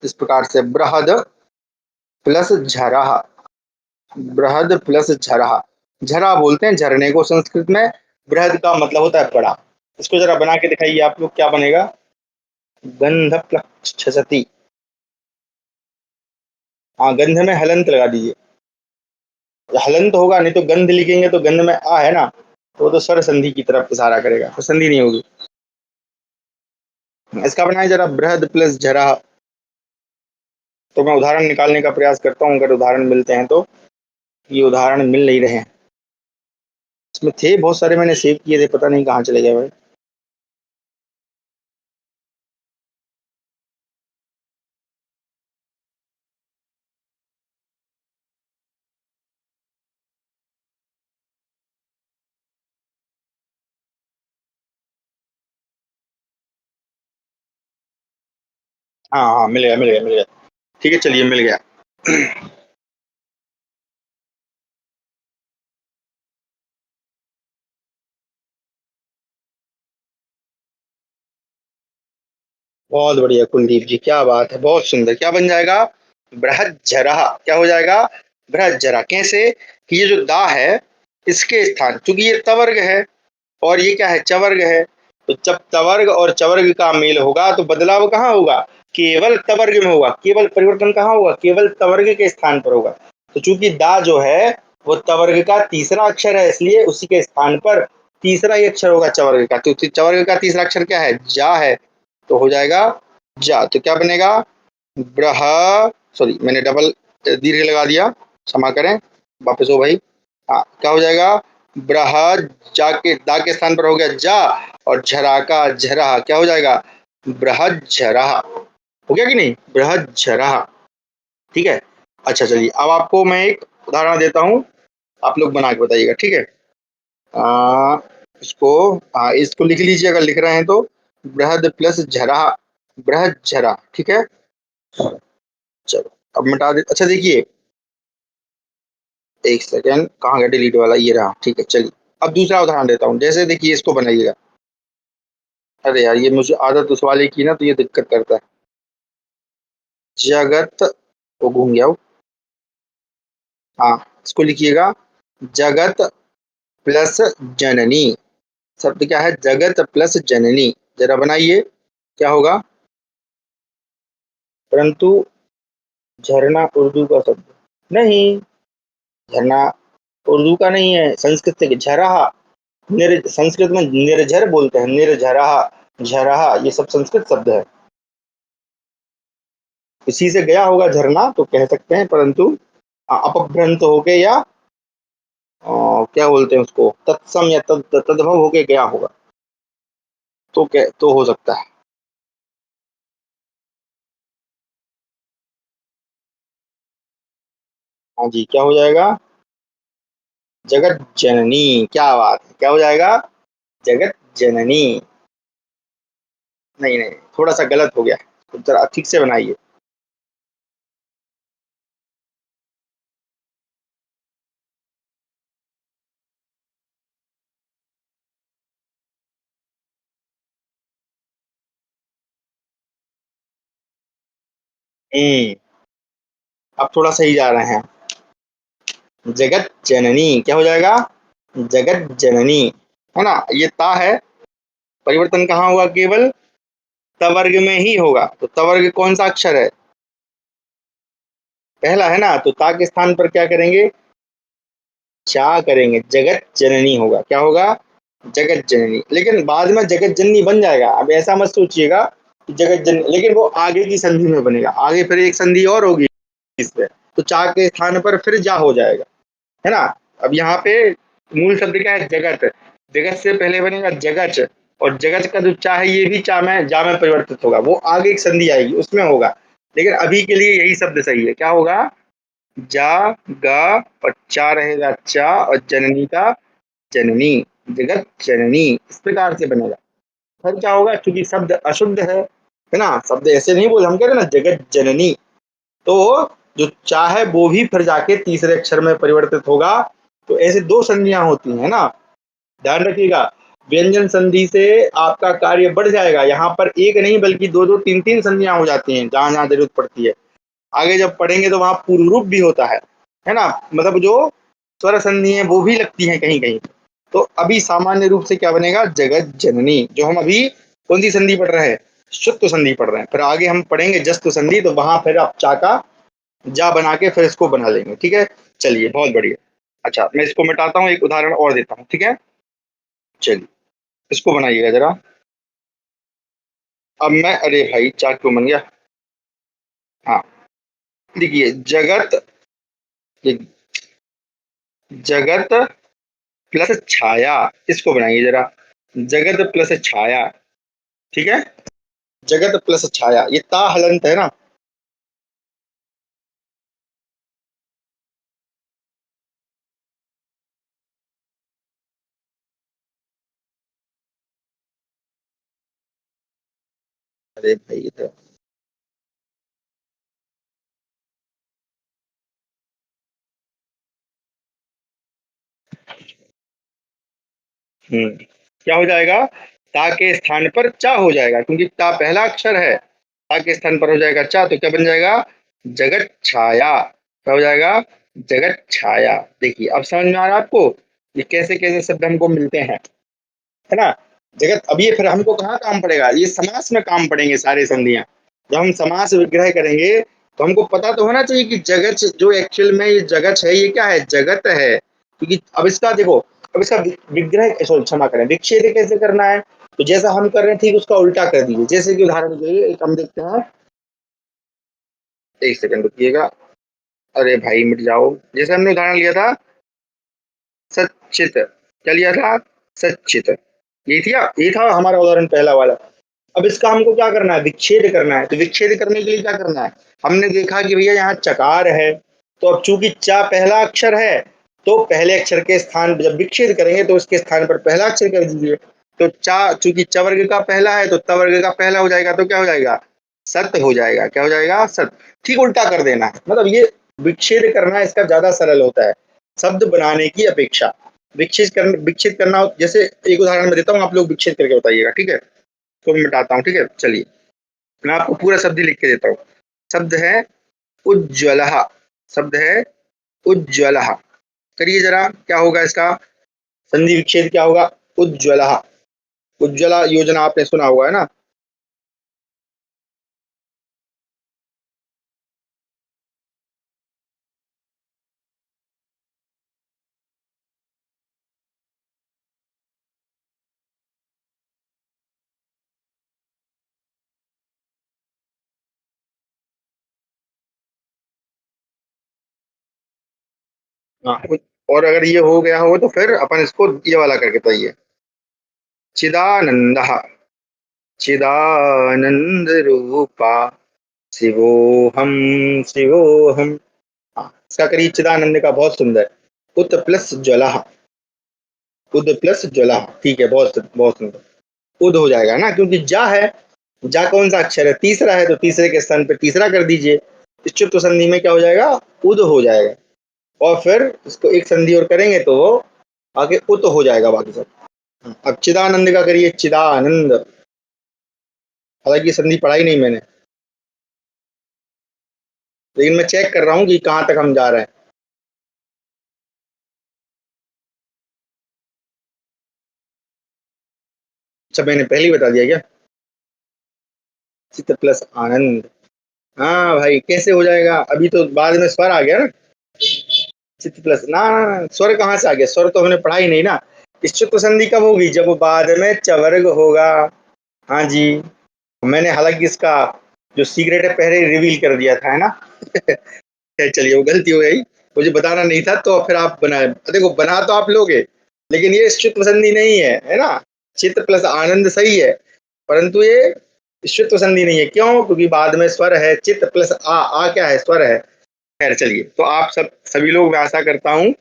इस प्रकार से बृहद प्लस झरा, बृहद प्लस झरा, झरा बोलते हैं झरने को संस्कृत में, बृहद का मतलब होता है बड़ा। इसको जरा बना के दिखाइए आप लोग, क्या बनेगा, गंध प्लक्षति, हाँ गंध में हलंत लगा दीजिए, हलंत होगा, नहीं तो गंध लिखेंगे तो गंध में आ है ना, तो वो तो स्वर संधि की तरफ इशारा करेगा, तो संधि नहीं होगी। इसका बनाए जरा बृहद प्लस झरा। तो मैं उदाहरण निकालने का प्रयास करता हूँ, अगर उदाहरण मिलते हैं तो। ये उदाहरण मिल नहीं रहे हैं, इसमें थे बहुत सारे, मैंने सेव किए थे, पता नहीं कहाँ चले गए भाई। हाँ हाँ मिल गया मिल गया मिल गया, ठीक है चलिए मिल गया। बहुत बढ़िया कुलदीप जी, क्या बात है, बहुत सुंदर। क्या बन जाएगा, बृहज्जरा, क्या हो जाएगा, बृहज्जरा। कैसे कि ये जो दा है इसके स्थान, क्योंकि ये तवर्ग है और ये क्या है, चवर्ग है, तो जब तवर्ग और चवर्ग का मेल होगा तो बदलाव कहाँ होगा, केवल तवर्ग में होगा, केवल परिवर्तन कहाँ होगा, केवल तवर्ग के स्थान पर होगा। तो चूंकि दा जो है वो तवर्ग का तीसरा अक्षर है, इसलिए उसी के स्थान पर तीसरा ही अक्षर होगा चवर्ग का, तो चवर्ग का तीसरा अक्षर क्या है, जा है, तो हो जाएगा जा। तो क्या बनेगा, ब्रह, सॉरी मैंने डबल दीर्घ लगा दिया, क्षमा करें, वापस हो भाई। हाँ, क्या हो जाएगा? ब्रह, जा के दा के स्थान पर हो गया जा, और झरा का झरा क्या हो जाएगा? बृहज्झरा। हो गया कि नहीं? बृहज्झरा। ठीक है। अच्छा चलिए, अब आपको मैं एक उदाहरण देता हूँ, आप लोग बना के बताइएगा, ठीक है? आ, इसको इसको लिख लीजिए अगर लिख रहे हैं तो। बृहद प्लस झरा, बृहज्झरा, ठीक है। चलो अब मिटा दे। अच्छा देखिए, एक सेकेंड, कहाँ गया डिलीट वाला? ये रहा, ठीक है चलिए। अब दूसरा उदाहरण देता हूँ, जैसे देखिए इसको बनाइएगा। अरे यार, ये मुझे आदत उस वाले की ना, तो ये दिक्कत करता है। जगत, वो घूम गया वो। हाँ, इसको लिखिएगा, जगत प्लस जननी। शब्द क्या है? जगत प्लस जननी। जरा बनाइए, क्या होगा? परंतु झरना उर्दू का शब्द नहीं। झरना उर्दू का नहीं है, संस्कृत से झरहा। संस्कृत में निर्झर बोलते हैं, निर्झरहा, झरहा, ये सब संस्कृत शब्द है। इसी से गया होगा झरना तो कह सकते हैं, परंतु अपभ्रंत होके या क्या बोलते हैं उसको, तत्सम या तद्भव होके गया होगा, तो तो हो सकता है। हाँ जी, क्या हो जाएगा? जगत जननी। क्या बात है, क्या हो जाएगा? जगत जननी। नहीं नहीं, थोड़ा सा गलत हो गया, तो जरा ठीक से बनाइए। अब थोड़ा सही जा रहे हैं। जगत जननी क्या हो जाएगा? जगत जननी, है ना? ये ता है, परिवर्तन कहाँ होगा? केवल तवर्ग में ही होगा। तो तवर्ग कौन सा अक्षर है? पहला है ना, तो ता के स्थान पर क्या करेंगे? चा करेंगे, जगत जननी होगा। क्या होगा? जगत जननी। लेकिन बाद में जगत जननी बन जाएगा, अब ऐसा मत सोचिएगा कि जगत जननी, लेकिन वो आगे की संधि में बनेगा, आगे फिर एक संधि और होगी इस पे, तो चा के स्थान पर फिर जा हो जाएगा, है ना? अब यहाँ पे मूल शब्द क्या है? जगत। जगत से पहले बनेगा जगत, और जगत का जो चा है ये भी चा में, जा में परिवर्तित होगा, वो आगे एक संधि आएगी उसमें होगा। लेकिन अभी के लिए यही शब्द सही है। क्या होगा? जा, गा, और चा रहेगा चा, और जननी का जननी, जगत जननी, इस प्रकार से बनेगा। फिर क्या होगा? क्योंकि शब्द अशुद्ध है ना? शब्द ऐसे नहीं बोले, हम कह रहे हैं ना जगत जननी, तो जो चा है वो भी फिर जाके तीसरे अक्षर में परिवर्तित होगा। तो ऐसे दो संधियां होती हैं ना, ध्यान रखिएगा। व्यंजन संधि से आपका कार्य बढ़ जाएगा, यहाँ पर एक नहीं बल्कि दो दो तीन तीन संधियां हो जाती हैं जहां जहां जरूरत पड़ती है। आगे जब पढ़ेंगे तो वहां पूर्ण रूप भी होता है ना? मतलब जो स्वर संधि है वो भी लगती है कहीं कहीं। तो अभी सामान्य रूप से क्या बनेगा? जगत जननी। जो हम अभी कौन सी संधि पढ़ रहे हैं? शुत्व संधि पढ़ रहे हैं। फिर आगे हम पढ़ेंगे जस्त संधि, तो वहां फिर आप चाका जा बना के फिर इसको बना लेंगे, ठीक है? चलिए, बहुत बढ़िया। अच्छा, मैं इसको मिटाता हूँ, एक उदाहरण और देता हूँ, ठीक है? चलिए, इसको बनाइएगा जरा। अब मैं, अरे भाई चाक क्यों बन गया? हाँ, देखिए, जगत, जगत प्लस छाया, इसको बनाइए जरा। जगत प्लस छाया, ठीक है? जगत प्लस छाया, ये ता हलंत है ना? अरे भाई ये तो, क्या हो जाएगा? ता के स्थान पर चा हो जाएगा, क्योंकि ता पहला अक्षर है। ता के स्थान पर हो जाएगा चा, तो क्या बन जाएगा? जगत छाया। क्या हो जाएगा? जगत छाया। देखिए, अब समझ में आ रहा है आपको ये कैसे कैसे शब्द हमको मिलते हैं, है ना? जगत, अब ये फिर हमको कहाँ काम पड़ेगा? ये समास में काम पड़ेंगे सारे संधियां। जब हम समास विग्रह करेंगे तो हमको पता तो होना चाहिए कि जगत जो एक्चुअल में ये जगत है, ये क्या है? जगत है। क्योंकि अब इसका देखो, अब इसका विग्रह, सॉरी क्षमा करें, विच्छेद कैसे करना है? तो जैसा हम कर रहे हैं ठीक उसका उल्टा कर दीजिए। जैसे कि उदाहरण के लिए एक हम देखते हैं, एक सेकंड रुकिएगा। अरे भाई मिट जाओ। जैसे हमने उदाहरण लिया था सचित, क्या लिया था? सचित। ये था हमारा उदाहरण पहला वाला। अब इसका हमको क्या करना है? विच्छेद करना है। तो विच्छेद करने के लिए क्या करना है? हमने देखा कि भैया यहाँ चकार है, तो अब चूंकि चा पहला अक्षर है, तो पहले अक्षर के स्थान जब विच्छेद करेंगे तो उसके स्थान पर पहला अक्षर कर दीजिए। तो चा चूंकि च वर्ग का पहला है तो त वर्ग का पहला हो जाएगा, तो क्या हो जाएगा? सत हो जाएगा। क्या हो जाएगा? सत। ठीक उल्टा कर देना है, मतलब ये विच्छेद करना इसका ज्यादा सरल होता है शब्द बनाने की अपेक्षा। विच्छेद करना, जैसे एक उदाहरण मैं देता हूँ, आप लोग विच्छेद करके बताइएगा, ठीक है? तो मैं मिटाता हूँ, ठीक है? चलिए मैं आपको पूरा शब्द ही लिख के देता हूँ। शब्द है उज्ज्वलः। शब्द है उज्ज्वलः। करिए जरा, क्या होगा इसका संधि विच्छेद? क्या होगा? उज्ज्वलः। उज्ज्वला योजना आपने सुना हुआ है ना? हाँ। और अगर ये हो गया हो तो फिर अपन इसको ये वाला करके बताइए। चिदानंद। चिदानंद रूपा शिवोहम शिवोहम। हाँ, इसका करिए चिदानंद का, बहुत सुंदर। उत प्लस ज्वला। उद प्लस ज्वला, ठीक है, बहुत बहुत सुंदर। उद हो जाएगा ना, क्योंकि जा है। जा कौन सा अक्षर है? तीसरा है, तो तीसरे के स्थान पर तीसरा कर दीजिए। इस संधि में क्या हो जाएगा? उद हो जाएगा। और फिर इसको एक संधि और करेंगे तो वो आगे उत हो जाएगा बाकी सब। अब चिदानंद का करिए, चिदानंद। हालांकि ये संधि पढ़ाई नहीं मैंने, लेकिन मैं चेक कर रहा हूँ कि कहाँ तक हम जा रहे हैं। अच्छा, मैंने पहले ही बता दिया क्या? चित्त प्लस आनंद। हाँ भाई, कैसे हो जाएगा? अभी तो बाद में स्वर आ गया ना। चित्त प्लस ना, स्वर कहाँ से आ गया? स्वर तो हमने पढ़ा ही नहीं ना। इश्चुत संधि कब होगी? जब बाद में चवर्ग होगा। हाँ जी। मैंने हालांकि इसका जो सीक्रेट है पहले रिवील कर दिया था, है ना? खैर चलिए, वो गलती हो गई। मुझे बताना नहीं था, तो फिर आप बनाए। देखो, बना तो आप लोगे, लेकिन ये इश्चुत संधि नहीं है ना? चित्त प्लस आनंद सही है, परंतु ये इश्चुत संधि नहीं है। क्यों? क्योंकि बाद में स्वर है। चित्त प्लस आ क्या है? स्वर है। खैर चलिए, तो आप सभी लोग, मैं आशा करता हूँ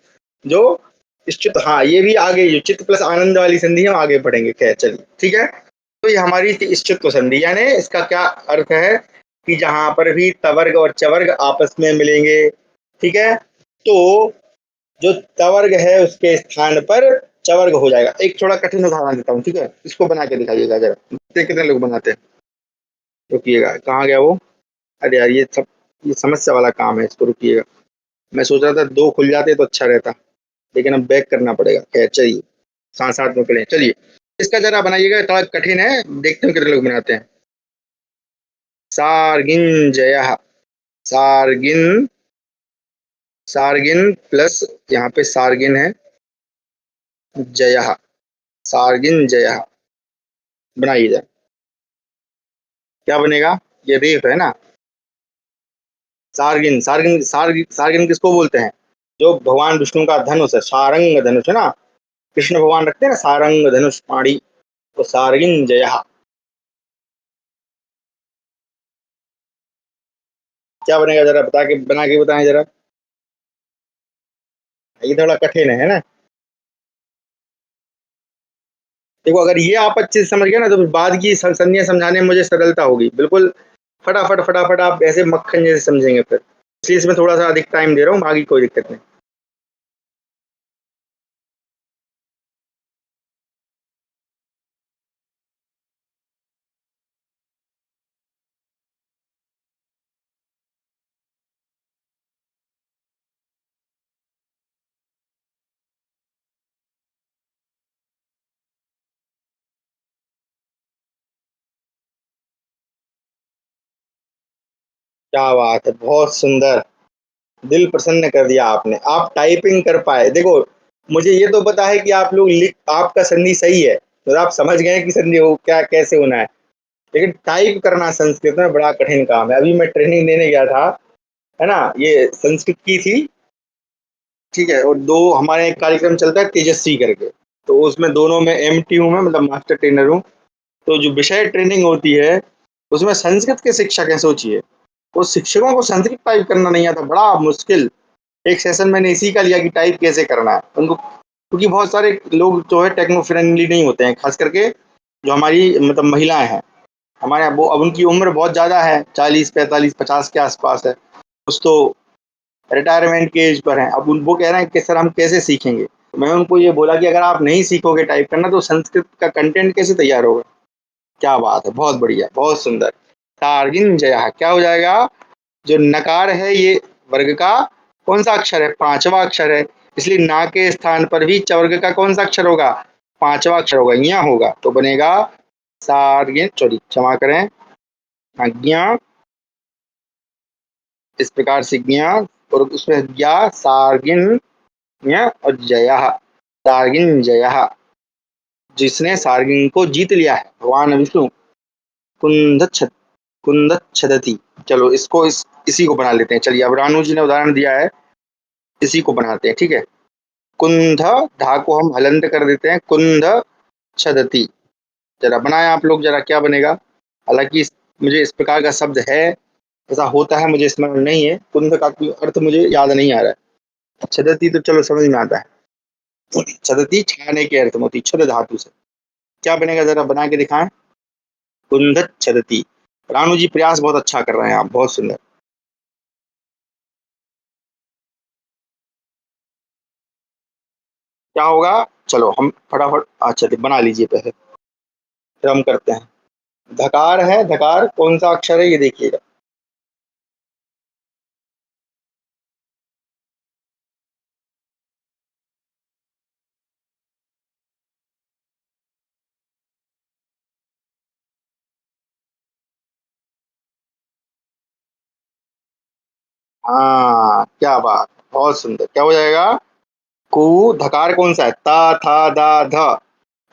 जो इश्चित, हाँ ये भी आगे जो चित्त प्लस आनंद वाली संधि हम आगे पढ़ेंगे। खैर चलिए, ठीक है। तो ये हमारी थी इश्चित संधि, यानी इसका क्या अर्थ है कि जहां पर भी तवर्ग और चवर्ग आपस में मिलेंगे, ठीक है, तो जो तवर्ग है उसके स्थान पर चवर्ग हो जाएगा। एक थोड़ा कठिन उदाहरण देता हूँ, ठीक है? इसको बना के दिखाइएगा जरा, देखते हैं कितने लोग बनाते हैं। रुकिएगा, कहाँ गया वो? अरे यार, ये समस्या वाला काम है, इसको रुकिएगा। मैं सोच रहा था दो खुल जाते तो अच्छा रहता, लेकिन अब बैक करना पड़ेगा। खैर चलिए, साथ साथ में करें। चलिए, इसका जरा बनाइएगा, थोड़ा कठिन है, देखते हैं कितने लोग बनाते हैं। सार्गिन जय। सार्गिन। सार्गिन प्लस, यहाँ पे सार्गिन है, जय। सार्गिन जय। बनाइए जरा, क्या बनेगा? ये रेफ है ना? सार्गिन सार्गिन सार्गिन किसको बोलते हैं? जो भगवान विष्णु का धनुष है, सारंग धनुष है ना? कृष्ण भगवान रखते हैं ना सारंग धनुष पाणी, तो सार्गिन जय। क्या बनेगा? जरा बना के बताएं जरा। ये थोड़ा कठिन है ना? देखो, अगर ये आप अच्छे से समझ गए ना, तो फिर बाद की संधियां समझाने में मुझे सरलता होगी बिल्कुल। फटाफट फटाफट आप ऐसे मक्खन जैसे समझेंगे फिर। इसलिए इसमें थोड़ा सा अधिक टाइम दे रहा हूँ, बाकी कोई दिक्कत नहीं। क्या बात है, बहुत सुंदर। दिल प्रसन्न कर दिया आपने। आप टाइपिंग कर पाए, देखो। मुझे ये तो पता है कि आप लोग लिख, आपका संधि सही है, तो आप समझ गए कि संधि हो क्या, कैसे होना है। लेकिन टाइप करना संस्कृत में बड़ा कठिन काम है। अभी मैं ट्रेनिंग देने गया था, है ना, ये संस्कृत की थी, ठीक है। और दो हमारे एक कार्यक्रम चलता है तेजस्वी करके, तो उसमें दोनों में एमटी हूँ मैं, मतलब मास्टर ट्रेनर हूँ। तो जो विषय ट्रेनिंग होती है उसमें संस्कृत के शिक्षक हैं, सोचिए, वो शिक्षकों को संस्कृत टाइप करना नहीं आता, बड़ा मुश्किल। एक सेशन मैंने इसी का लिया कि टाइप कैसे करना है उनको, क्योंकि बहुत सारे लोग जो है टेक्नो फ्रेंडली नहीं होते हैं, खास करके जो हमारी मतलब महिलाएं हैं हमारे यहाँ, वो अब उनकी उम्र बहुत ज़्यादा है, 40 45 50 के आसपास है, कुछ तो रिटायरमेंट के एज पर हैं। अब वो कह रहे हैं कि सर हम कैसे सीखेंगे, तो मैं उनको ये बोला कि अगर आप नहीं सीखोगे टाइप करना तो संस्कृत का कंटेंट कैसे तैयार होगा। क्या बात है, बहुत बढ़िया, बहुत सुंदर। तार्गिन जया क्या हो जाएगा, जो नकार है ये वर्ग का कौन सा अक्षर है, पांचवा अक्षर है, इसलिए ना के स्थान पर भी च वर्ग का कौन सा अक्षर होगा, पांचवा अक्षर होगा, यहाँ होगा, तो बनेगा सार्गिन, सॉरी क्षमा करें, ज्ञा, इस प्रकार से ज्ञा, और उसमें ज्ञा सार्गिन ज्ञा और जया, सार्गिन जया, जिसने सार्गिन को जीत लिया है भगवान विष्णु। कुंदच्छ कुंदच्छदति, चलो इसको इसी को बना लेते हैं, चलिए अब रानू जी ने उदाहरण दिया है, इसी को बनाते हैं, ठीक है। कुंध, धा को हम हलंत कर देते हैं, कुंध छदति, जरा बनाए आप लोग, जरा क्या बनेगा। हालांकि मुझे इस प्रकार का शब्द है, ऐसा होता है, मुझे स्मरण नहीं है, कुंध का कोई अर्थ मुझे याद नहीं आ रहा है। छदति तो चलो समझ में आता है, छदति छाने के अर्थ में होती, छद धातु से, क्या बनेगा जरा बना के दिखाएं। कुंध छदति, रानू जी प्रयास बहुत अच्छा कर रहे हैं आप, बहुत सुंदर। क्या होगा, चलो हम फटाफट, अच्छा बना लीजिए पहले, फिर हम करते हैं। धकार है, धकार कौन सा अक्षर है ये देखिएगा। हाँ क्या बात, बहुत सुंदर, क्या हो जाएगा, कु, धकार कौन सा है, ता था दा ध,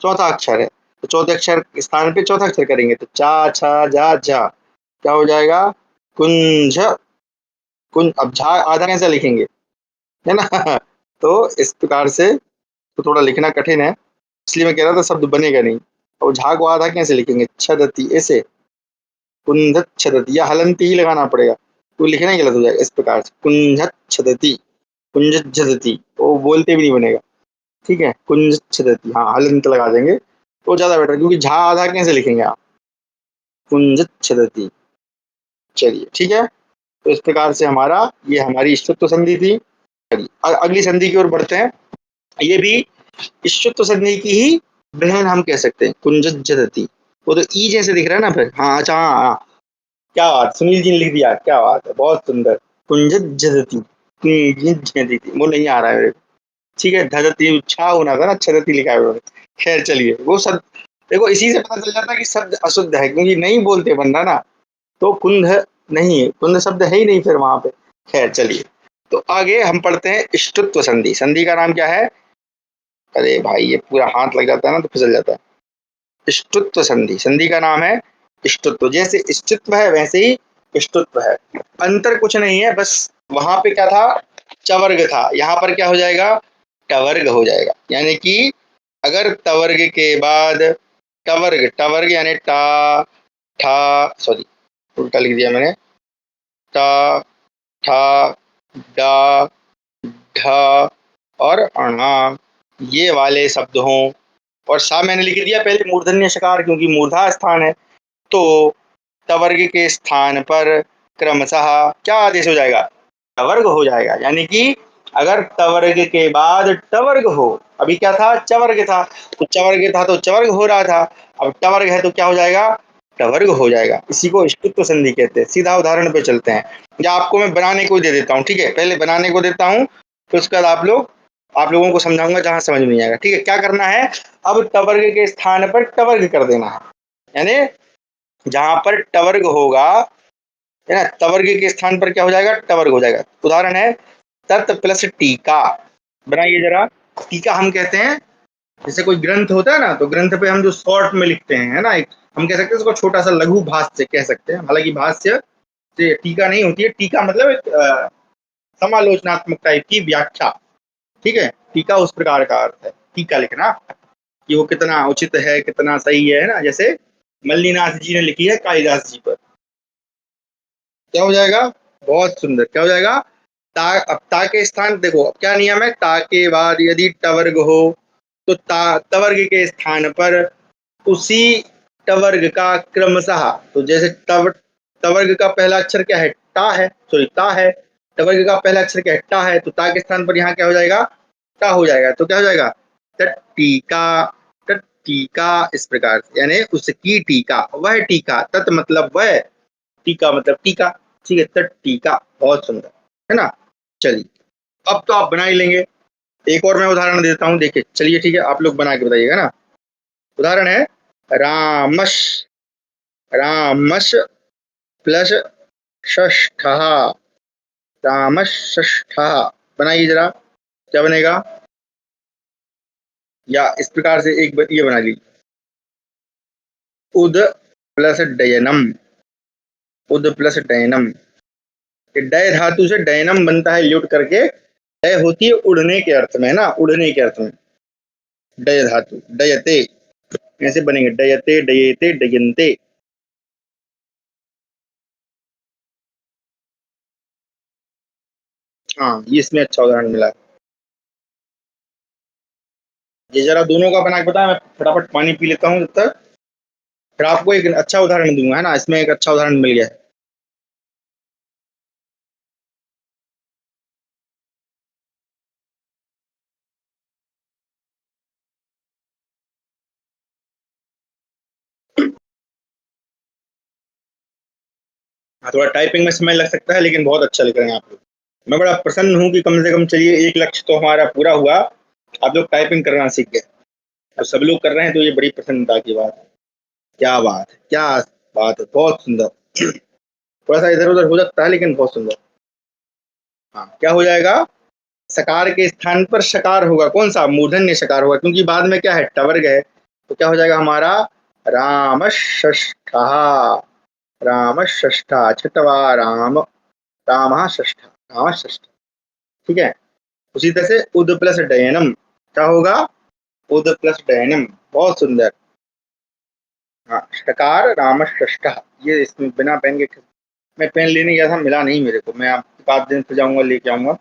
चौथा अक्षर है, तो चौथे अक्षर के स्थान पे चौथा अक्षर करेंगे, तो चा छा जा झा, क्या हो जाएगा, कुंज, कुंज। अब झा आधा कैसे लिखेंगे, है ना तो इस प्रकार से तो थोड़ा लिखना कठिन है, इसलिए मैं कह रहा था शब्द बनेगा नहीं। और झा को आधा कैसे लिखेंगे, छदती, ऐसे, कुंधत छदती, या हलंती ही लगाना पड़ेगा, तो लिखना ही गलत हो जाएगा, इस प्रकार से कुंजत छदती, कुंजत छदती, तो बोलते भी नहीं बनेगा, ठीक है, कुंजत छदती, हाँ हलंत लगा देंगे तो ज्यादा बेटर, क्योंकि झा आधा कैसे लिखेंगे आप, कुंजत छदती, चलिए ठीक है। तो इस प्रकार से हमारा, ये हमारी इष्टत्व संधि थी। चलिए अगली संधि की ओर बढ़ते हैं, ये भी इष्टत्व संधि की ही बहन हम कह सकते हैं, कुंजत जदती, वो तो ई जैसे दिख रहा है ना फिर, हाँ अच्छा हाँ हाँ, क्या बात, सुनील जी ने लिख दिया, क्या बात है, बहुत सुंदर, कुंजत जदती, कुंजत जदती, वो नहीं आ रहा है मेरे को। ठीक है, धदती छा होना था ना, छदती लिखा है उन्होंने। खैर चलिए, वो सब देखो इसी से पता चल जाता है कि शब्द अशुद्ध है, क्योंकि नहीं बोलते बन रहा ना, तो कुंध नहीं है, कुंध शब्द है ही नहीं फिर वहां पे। खैर चलिए, तो आगे हम पढ़ते हैं इष्टत्व संधि, संधि का नाम क्या है, अरे भाई ये पूरा हाथ लग जाता है ना तो फिसल जाता है। इष्टत्व संधि, संधि का नाम है इष्टत्व, जैसे इष्टत्व है वैसे ही इष्टत्व है, अंतर कुछ नहीं है, बस वहां पे क्या था, चवर्ग था, यहाँ पर क्या हो जाएगा, टवर्ग हो जाएगा, यानी कि अगर तवर्ग के बाद टवर्ग, टवर्ग यानी टा, ठा, सॉरी उल्टा लिख दिया मैंने, टा, ठा, डा, ढ और अणा, ये वाले शब्द हों, और सा मैंने लिख दिया पहले मूर्धन्य शकार, क्योंकि मूर्धा स्थान है, तो टवर्ग के स्थान पर क्रमशः क्या आदेश हो जाएगा, टवर्ग हो जाएगा, यानी कि अगर टवर्ग के बाद टवर्ग हो, अभी क्या था, चवर्ग था, तो चवर्ग था तो चवर्ग हो रहा था, अब टवर्ग है तो क्या हो जाएगा, टवर्ग हो जाएगा, इसी को इष्टत्व संधि कहते हैं। सीधा उदाहरण पे चलते हैं, या आपको मैं बनाने को दे देता हूँ, ठीक है, पहले बनाने को देता हूँ, फिर उसके बाद आप लोगों को समझाऊंगा जहां समझ में नहीं आएगा, ठीक है। क्या करना है, अब टवर्ग के स्थान पर टवर्ग कर देना है, यानी जहां पर टवर्ग होगा, है ना, तवर्ग के स्थान पर क्या हो जाएगा, टवर्ग हो जाएगा। उदाहरण है तत् प्लस टीका, बनाइए जरा। टीका हम कहते हैं, जैसे कोई ग्रंथ होता है ना, तो ग्रंथ पे हम जो शॉर्ट में लिखते हैं, है ना, एक हम कह सकते हैं उसको छोटा सा लघु भाष्य कह सकते हैं, हालांकि भाष्य टीका नहीं होती है, टीका मतलब एक समालोचनात्मक टाइप की व्याख्या, ठीक है। टीका उस प्रकार का अर्थ है टीका लिखना कि वो कितना उचित है, कितना सही है ना। जैसे मल्लीनाथ जी ने लिखी है कालिदास जी पर, क्या हो जाएगा, बहुत सुंदर, क्या हो जाएगा, ता। अब ता के स्थान देखो, अब क्या नियम है, ता के बाद यदि टवर्ग हो तो तवर्ग के स्थान पर उसी टवर्ग का क्रमशः, तो जैसे तवर्ग का पहला अक्षर क्या है, टा है, सॉरी ता है। टवर्ग का पहला अक्षर क्या है, टा है, तो ता के स्थान पर यहाँ क्या हो जाएगा, टा हो जाएगा। तो क्या हो जाएगा, टीका, टीका, इस प्रकार से, यानी उसकी टीका, वह टीका, तत् मतलब वह, टीका मतलब टीका, ठीक है, तट टीका, बहुत सुंदर, है ना। चलिए, अब तो आप बना ही लेंगे। एक और मैं उदाहरण देता हूँ, देखिए, चलिए ठीक है, आप लोग बना के बताइएगा ना। उदाहरण है रामश, रामश प्लस षष्ठ, रामश षष्ठ, बनाइए जरा, क्या बनेगा, या इस प्रकार से एक ये बना लीजिए, उद प्लस डयनम, उद प्लस डयनम, डय धातु से डयनम बनता है, ल्युट करके, डय होती है उड़ने के अर्थ में, है ना, उड़ने के अर्थ में, डय धातु, डयते, ऐसे बनेंगे, डयते, डयेते, डयन्ते। हाँ, ये इसमें अच्छा उदाहरण मिला। ये जरा दोनों का बना के बताया, मैं फटाफट पानी पी लेता हूँ तब तक, फिर आपको एक अच्छा उदाहरण दूंगा, है ना, इसमें एक अच्छा उदाहरण मिल गया है। हाँ, थोड़ा टाइपिंग में समय लग सकता है, लेकिन बहुत अच्छा लिख रहे हैं आप लोग। मैं बड़ा प्रसन्न हूँ कि कम से कम, चलिए, एक लक्ष्य तो हमारा पूरा हुआ, आप लोग टाइपिंग करना सीख गए। अब सब लोग कर रहे हैं तो ये बड़ी प्रसन्नता की बात है। क्या बात है, क्या बात है, बहुत सुंदर। थोड़ा सा इधर उधर हो सकता है, लेकिन बहुत सुंदर। हाँ, क्या हो जाएगा, सकार के स्थान पर शकार होगा, कौन सा, मूर्धन्य शकार होगा, क्योंकि बाद में क्या है, टवर्ग है। तो क्या हो जाएगा हमारा, राम षष्ठ, राम षष्ठ, छठवा राम, राम षष्ठ, राम षष्ठ, ठीक है। उसी तरह से उद प्लस डयनम, क्या होगा, उद प्लस डयनम, बहुत सुंदर। हाँ, षकार राम षष्ठ, ये इसमें बिना पेन के, मैं पेन लेने गया था, मिला नहीं मेरे को, मैं आपके पास दिन से जाऊंगा, लेके आऊंगा।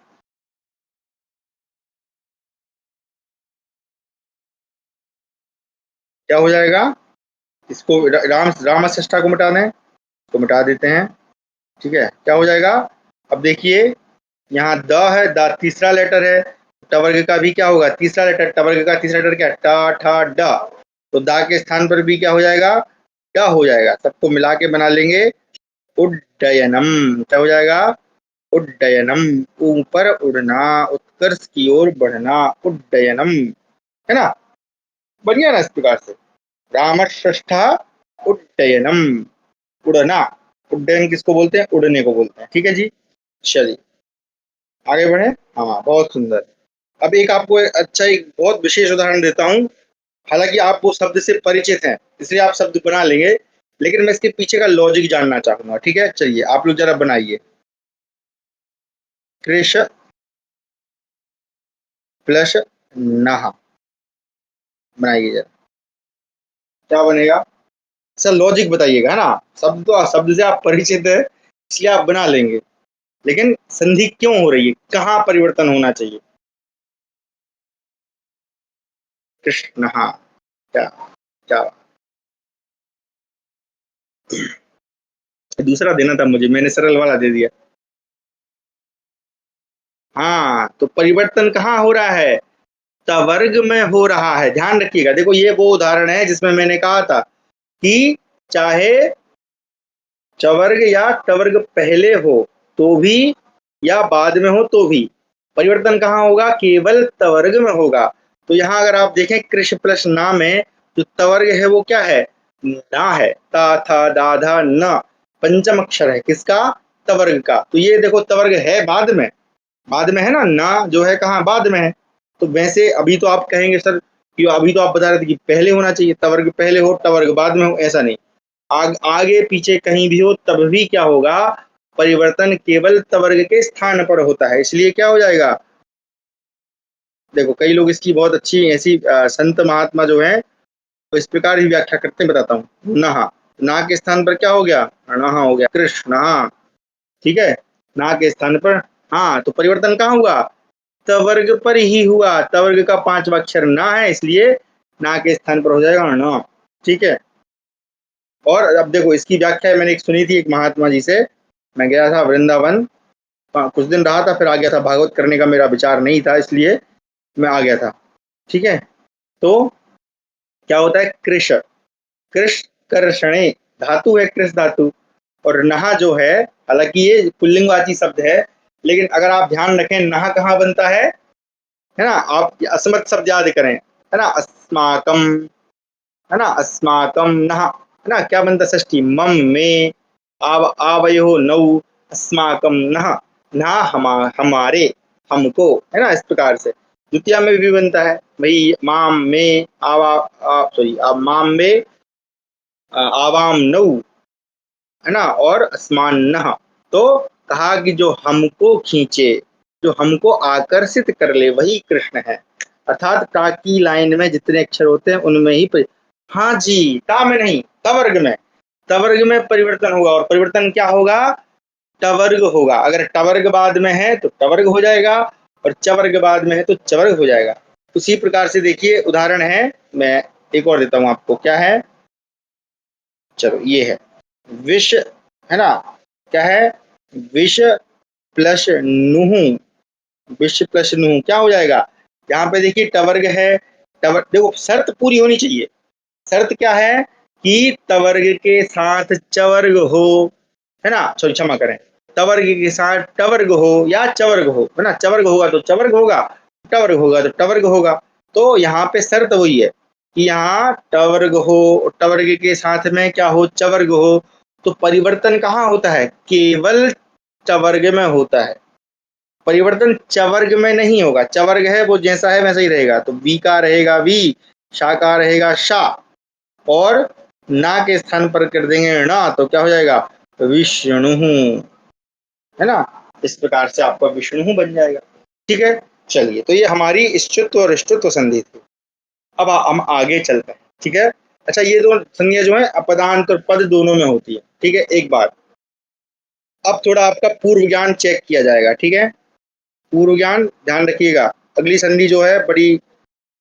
क्या हो जाएगा, इसको राम राम षष्ठा को मिटा दें, तो मिटा देते हैं, ठीक है, क्या हो जाएगा। अब देखिए, यहाँ द है, द तीसरा लेटर है, टवर्ग का भी क्या होगा, तीसरा लेटर, टवर्ग का तीसरा लेटर क्या है, टा ठा ड, तो दा के स्थान पर भी क्या हो जाएगा, ड हो जाएगा, सबको मिला के बना लेंगे, उड्डयनम, क्या हो जाएगा, उड्डयनम, ऊपर उड़ना, उत्कर्ष की ओर बढ़ना, उड्डयनम, है ना, बढ़िया ना, इस प्रकार से, रामष्ठ उड्डयनम, उड़ना, उड्डयन किसको बोलते हैं, उड़ने को बोलते हैं, ठीक है जी। चलिए, आगे बढ़े। हाँ, बहुत सुंदर। अब एक आपको अच्छा, एक बहुत विशेष उदाहरण देता हूँ। हालांकि आप वो शब्द से परिचित हैं, इसलिए आप शब्द बना लेंगे, लेकिन मैं इसके पीछे का लॉजिक जानना चाहूंगा, ठीक है। चलिए, आप लोग जरा बनाइए, कृष प्लस नहा, बनाइए जरा, क्या बनेगा, सर लॉजिक बताइएगा, है ना। शब्द तो शब्द से आप परिचित है, इसलिए आप बना लेंगे, लेकिन संधि क्यों हो रही है, कहाँ परिवर्तन होना चाहिए, कृष्ण, हाँ, क्या, क्या, दूसरा देना था मुझे, मैंने सरल वाला दे दिया। हाँ, तो परिवर्तन कहाँ हो रहा है, टवर्ग में हो रहा है, ध्यान रखिएगा। देखो, ये वो उदाहरण है जिसमें मैंने कहा था कि चाहे चवर्ग या टवर्ग पहले हो तो भी, या बाद में हो तो भी, परिवर्तन कहाँ होगा, केवल तवर्ग में होगा। तो यहाँ अगर आप देखें, कृष प्लस ना में जो तवर्ग है वो क्या है, ना है, ता था दाधा न, पंचम अक्षर है किसका, तवर्ग का। तो ये देखो, तवर्ग है बाद में, बाद में है ना जो है कहाँ, बाद में है। तो वैसे अभी तो आप कहेंगे सर कि अभी तो आप बता रहे थे कि पहले होना चाहिए, तवर्ग पहले हो टवर्ग बाद में हो, ऐसा नहीं, आगे पीछे कहीं भी हो तब भी क्या होगा, परिवर्तन केवल तवर्ग के स्थान पर होता है, इसलिए क्या हो जाएगा, देखो कई लोग इसकी बहुत अच्छी ऐसी संत महात्मा जो है तो इस प्रकार ही व्याख्या करते हैं, बताता हूँ। नहा, ना के स्थान पर क्या हो गया, नहा हो गया, कृष्ण, ठीक है, ना के स्थान पर, हाँ, तो परिवर्तन कहाँ हुआ, तवर्ग पर ही हुआ, तवर्ग का पांचवा अक्षर ना है, इसलिए ना के स्थान पर हो जाएगा न, ठीक है। और अब देखो इसकी व्याख्या मैंने एक सुनी थी एक महात्मा जी से, मैं गया था वृंदावन, कुछ दिन रहा था, फिर आ गया था, भागवत करने का मेरा विचार नहीं था, इसलिए मैं आ गया था, ठीक है। तो क्या होता है, कृष, कृष कर्षणे धातु है, कृष धातु, और नहा जो है, हालांकि ये पुल्लिंगवाची शब्द है, लेकिन अगर आप ध्यान रखें नहा कहाँ बनता है ना, आप अस्मत् शब्द याद करें, है ना, अस्माकम, है ना, अस्माकम नहा, है ना, क्या बनता षष्ठी, मम में, आवयो नौ, अस्माकम नहा, नहा हमारे, हमको, है ना, इस प्रकार से। द्वितीया में भी बनता है भाई, माम में सॉरी माम में आवाम नौ, है ना, और अस्मान नहा, तो कहा कि जो हमको खींचे, जो हमको आकर्षित कर ले वही कृष्ण है, अर्थात ता की लाइन में जितने अक्षर होते हैं उनमें ही हाँ जी, ता में नहीं, तवर्ग में, तवर्ग में परिवर्तन होगा, और परिवर्तन क्या होगा, टवर्ग होगा, अगर टवर्ग बाद में है तो टवर्ग हो जाएगा, और चवर्ग बाद में है तो चवर्ग हो जाएगा। उसी प्रकार से देखिए उदाहरण है, मैं एक और देता हूं आपको, क्या है, चलो ये है विष, है ना, क्या है, विष प्लस नुहु, विष प्लस नुहु क्या हो जाएगा, यहाँ पे देखिए टवर्ग है, टवर्ग देखो शर्त पूरी होनी चाहिए, शर्त क्या है कि तवर्ग के साथ चवर्ग हो, है ना, सॉरी क्षमा करें, तवर्ग के साथ टवर्ग हो या चवर्ग हो, है ना, चवर्ग होगा तो चवर्ग होगा, टवर्ग होगा तो टवर्ग होगा, तो यहाँ पे शर्त वही है कि यहाँ टवर्ग हो, टवर्ग के साथ में क्या हो, चवर्ग हो, तो परिवर्तन कहाँ होता है, केवल चवर्ग में होता है, परिवर्तन चवर्ग में नहीं होगा, चवर्ग है वो जैसा है वैसा ही रहेगा, तो वी का रहेगा वी, शा का रहेगा शा, और ना के स्थान पर कर देंगे ना, तो क्या हो जाएगा, विष्णु, है ना, इस प्रकार से आपका विष्णु बन जाएगा, ठीक है। चलिए, तो ये हमारी इष्टत्व और इष्टत्व संधि थी। अब हम आगे चलते हैं, ठीक है। अच्छा, ये दो संधियां जो है अपदांत और पद दोनों में होती है, ठीक है। एक बात, अब थोड़ा आपका पूर्व ज्ञान चेक किया जाएगा, ठीक है, पूर्व ज्ञान ध्यान रखिएगा। अगली संधि जो है बड़ी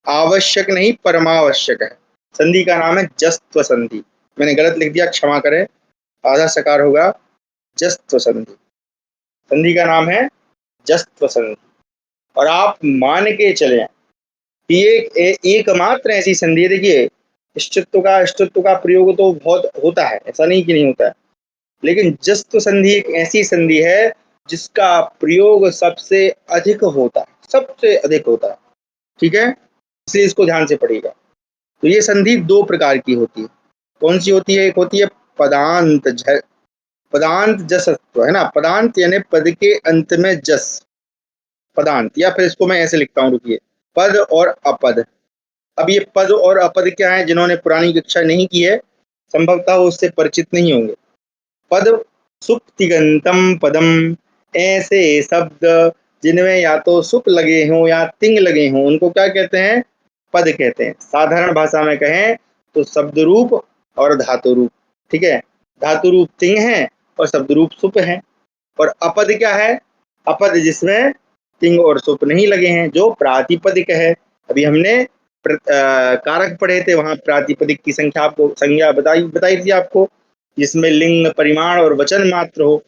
आवश्यक नहीं परमावश्यक है, संधि का नाम है जस्त्व संधि, मैंने गलत लिख दिया, क्षमा करें, आधा सकार होगा जस्त्व संधि, संधि का नाम है जस्त्व संधि, और आप मान के चले कि ये एकमात्र ऐसी संधि है, देखिए इष्टत्व का प्रयोग तो बहुत होता है, ऐसा नहीं कि नहीं होता है, लेकिन जस्त्व संधि एक ऐसी संधि है जिसका प्रयोग सबसे अधिक होता है, सबसे अधिक होता है, ठीक है, इसलिए इसको ध्यान से पढ़िएगा। तो ये संधि दो प्रकार की होती है, कौन सी होती है, एक होती है पदांत पदांत जसत्व, है ना, पदांत यानी पद के अंत में जस, पदांत, या फिर इसको मैं ऐसे लिखता हूँ, रुकिए, पद और अपद। अब ये पद और अपद क्या है, जिन्होंने पुरानी कक्षा नहीं की है संभवतः वो उससे परिचित नहीं होंगे। पद सुप्तिगंतम पदम, ऐसे शब्द जिनमें या तो सुप लगे हों या तिंग लगे हों उनको क्या कहते हैं, पद कहते हैं। साधारण भाषा में कहें तो शब्द रूप और धातु रूप, ठीक है, धातु रूप तिंग है और शब्द रूप सुप है, और अपद क्या है, अपद जिसमें तिंग और सुप नहीं लगे हैं, जो प्रातिपदिक है। अभी हमने कारक पढ़े थे, वहां प्रातिपदिक की संख्या आपको संज्ञा बताई थी आपको, जिसमें लिंग परिमाण और वचन मात्र हो,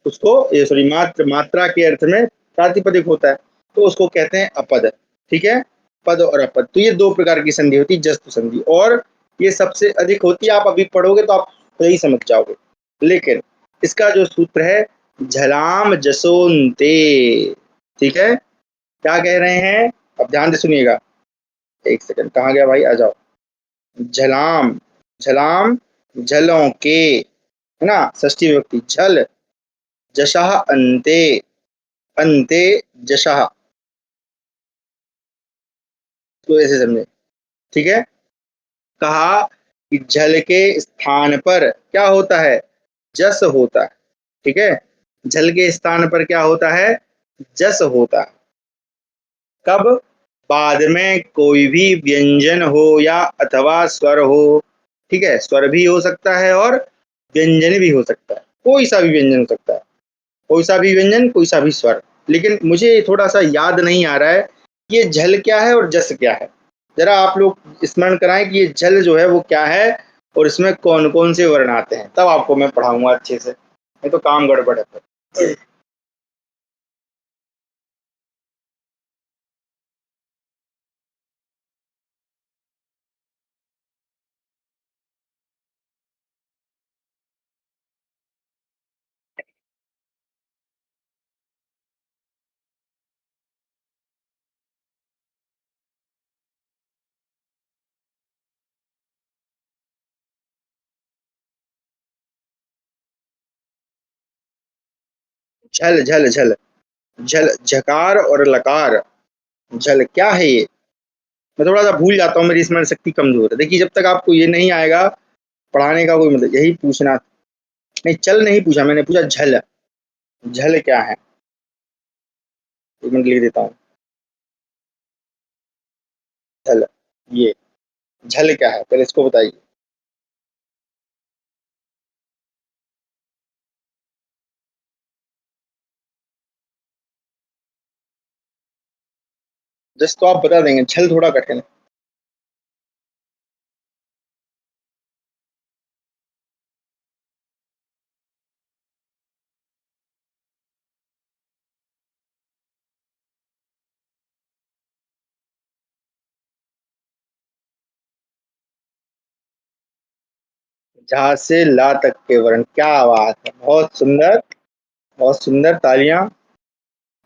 उसको ये सॉरी मात्रा के अर्थ में प्रातिपदिक होता है, तो उसको कहते हैं अपद, ठीक है, पद और अपद। तो ये दो प्रकार की संधि होती है, जस्तु संधि, और ये सबसे अधिक होती है, आप अभी पढ़ोगे तो आप सही समझ जाओगे, लेकिन इसका जो सूत्र है झलाम जसोन्ते, ठीक है, क्या कह रहे हैं, अब ध्यान से सुनिएगा, एक सेकंड, कहाँ गया भाई, आ जाओ, झलाम, झलाम झलों के, है ना, षष्ठी विभक्ति, झल जशः अन्ते, अन्ते जशः, तो ऐसे समझे, ठीक है। कहा कि झल के स्थान पर क्या होता है, जस होता है, ठीक है, झल के स्थान पर क्या होता है, जस होता है। कब, बाद में कोई भी व्यंजन हो या अथवा स्वर हो, ठीक है, स्वर भी हो सकता है और व्यंजन भी हो सकता है, कोई सा भी व्यंजन हो सकता है, कोई सा भी व्यंजन, कोई सा भी स्वर। लेकिन मुझे थोड़ा सा याद नहीं आ रहा है ये झल क्या है और जस क्या है। जरा आप लोग स्मरण कराएं कि ये झल जो है वो क्या है और इसमें कौन कौन से वर्ण आते हैं, तब आपको मैं पढ़ाऊंगा अच्छे से, नहीं तो काम गड़बड़ है फिर। झल झल झल झल, झकार और लकार। झल क्या है ये, मैं थोड़ा सा भूल जाता हूँ, मेरी स्मरण शक्ति कमजोर है। देखिए जब तक आपको ये नहीं आएगा पढ़ाने का कोई मतलब, यही पूछना। नहीं चल नहीं पूछा मैंने, पूछा झल। झल क्या है, एक मिनट लिख देता हूँ। झल, ये झल क्या है पहले इसको बताइए। जस्ट तो आप बता देंगे, झल थोड़ा कठिन है। झा से ला तक के वर्ण, क्या बात है, बहुत सुंदर, बहुत सुंदर, तालियां।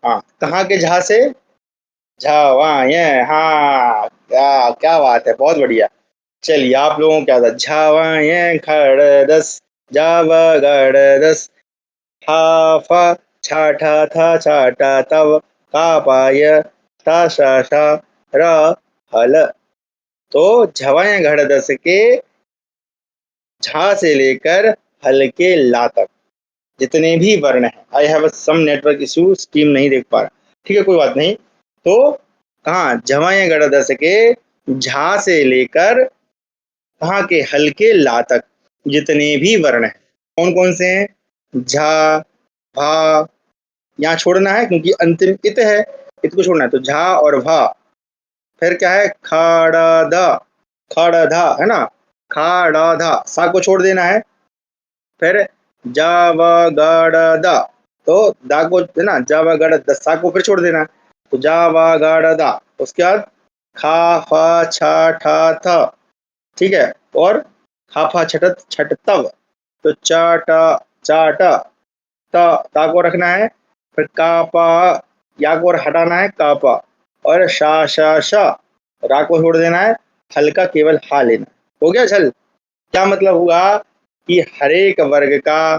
हाँ, कहाँ के झा से, झावा ये, हाँ क्या क्या बात है, बहुत बढ़िया। चलिए आप लोगों को क्या था, झावा ये खड़ दस, जाव गढ़ दस, हा फा छाठा था छाटा तव, का पाय ता शा शा र हल। तो झवाए घड़ दस के झा से लेकर हल के ला तक जितने भी वर्ण हैं, I have some network issue, stream नहीं देख पा रहा, ठीक है कोई बात नहीं। तो कहाँ, झवाए गढ़ दस के झा से लेकर कहाँ के, हल्के ला तक जितने भी वर्ण हैं, कौन कौन से हैं, झा, भा, यहाँ छोड़ना है क्योंकि अंतिम इत है, इत को छोड़ना है, तो झा और भा। फिर क्या है, खड़ा, खड़ा है ना, खड़ा, सा को छोड़ देना है। फिर जावगढ़, तो दा को है ना, जावगढ़ सा को फिर छोड़ देना है, तो जावगढ़ दा। उसके बाद खा फा छा ठा था, ठीक है, और खा फा छटत छट तव, तो चाटा चाटा, ता को रखना है। फिर कापा, या को हटाना है, कापा, और शा शा शा, रा को छोड़ देना है, हल्का केवल हा लेना। हो गया झल। क्या मतलब हुआ कि हर एक वर्ग का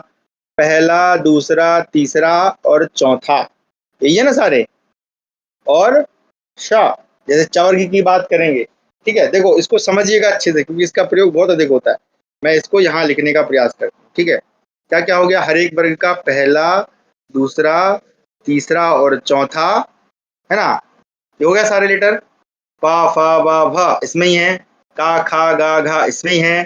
पहला, दूसरा, तीसरा और चौथा, यही है ना सारे, और शा, जैसे चवर्ग की बात करेंगे, ठीक है। देखो इसको समझिएगा अच्छे से क्योंकि इसका प्रयोग बहुत अधिक होता है, मैं इसको यहाँ लिखने का प्रयास करता हूँ, ठीक है। क्या क्या हो गया, हर एक वर्ग का पहला, दूसरा, तीसरा और चौथा, है ना, ये हो गया सारे लेटर। पा फा बा भा इसमें ही है, का खा गा घा इसमें ही है,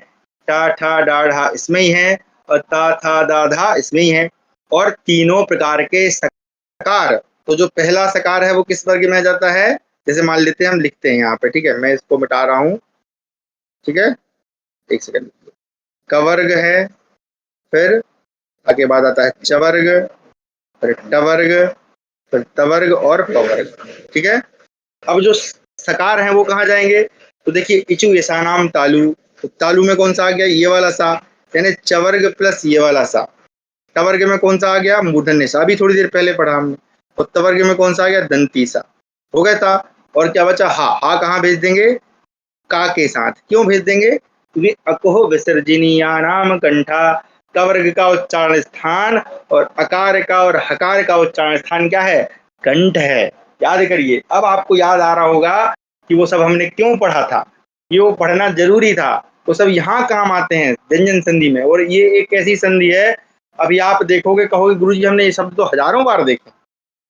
टा ठा डा ढा इसमें ही है, और ता था दा धा इसमें ही है। और तीनों प्रकार के सकार, तो जो पहला सकार है वो किस वर्ग में आ जाता है, जैसे मान लेते हैं हम लिखते हैं यहाँ पे, ठीक है, मैं इसको मिटा रहा हूँ, ठीक है, एक सेकंड। कवर्ग है, फिर आगे बाद आता है चवर्ग, फिर टवर्ग, फिर तवर्ग और पवर्ग, ठीक है। अब जो सकार हैं वो कहाँ जाएंगे, तो देखिए इचु ऐसा नाम तालु, तो तालु में कौन सा आ गया, ये वाला सा, यानी चवर्ग प्लस ये वाला सा। टवर्ग में कौन सा आ गया, मूर्धन्य सा, अभी थोड़ी देर पहले पढ़ा हमने। और तवर्ग में कौन सा आ गया, दंती सा, हो गया था। और क्या बचा, हा, हा कहाँ भेज देंगे, का के साथ, क्यों भेज देंगे, क्योंकि अकोह विसर्जनीया नाम कंठा, कवर्ग का उच्चारण स्थान और अकार का और हकार का उच्चारण स्थान क्या है, कंठ है। याद करिए, अब आपको याद आ रहा होगा कि वो सब हमने क्यों पढ़ा था, ये वो पढ़ना जरूरी था, वो सब यहाँ काम आते हैं व्यंजन संधि में। और ये एक ऐसी संधि है अभी आप देखोगे, कहोगे गुरुजी हमने ये शब्द तो हजारों बार देखे,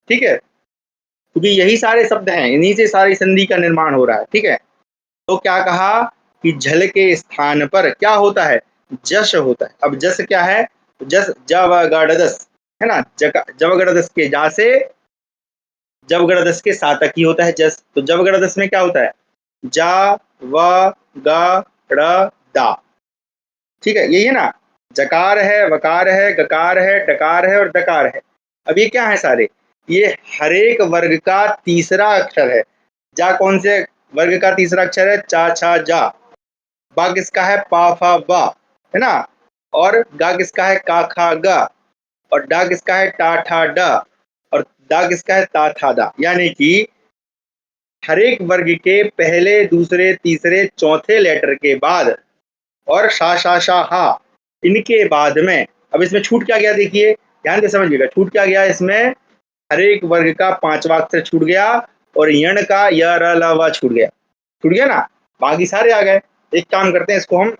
ठीक है, क्योंकि यही सारे शब्द हैं, इन्हीं से सारी संधि का निर्माण हो रहा है, ठीक है। तो क्या कहा कि झल के स्थान पर क्या होता है, जश होता है। अब जस क्या है, जस जवगड़दस है ना, जवगड़दस के जा से जवगड़दस के सातक ही होता है जस। तो जवगड़दस में क्या होता है, जा व ग ड़ दा, ठीक है, यही है ना। जकार है, वकार है, गकार है, डकार है और दकार है। अब ये क्या है सारे, ये हर एक वर्ग का तीसरा अक्षर है। जा कौन से वर्ग का तीसरा अक्षर है, चा छा जा। बा किसका है, पा फा बा, है ना। और गा किसका है, का खा गा। और डा किसका है, टा ठा डा। और दा किसका है, ता था दा। यानी कि हर एक वर्ग के पहले, दूसरे, तीसरे, चौथे लेटर के बाद और शा शा शा हा, इनके बाद में अब इसमें छूट क्या गया, देखिए ध्यान से समझिएगा, छूट क्या गया इसमें, हर एक वर्ग का पांचवा अक्षर छूट गया और यण का य र ल व छूट गया, छूट गया ना, बाकी सारे आ गए। एक काम करते हैं, इसको हम,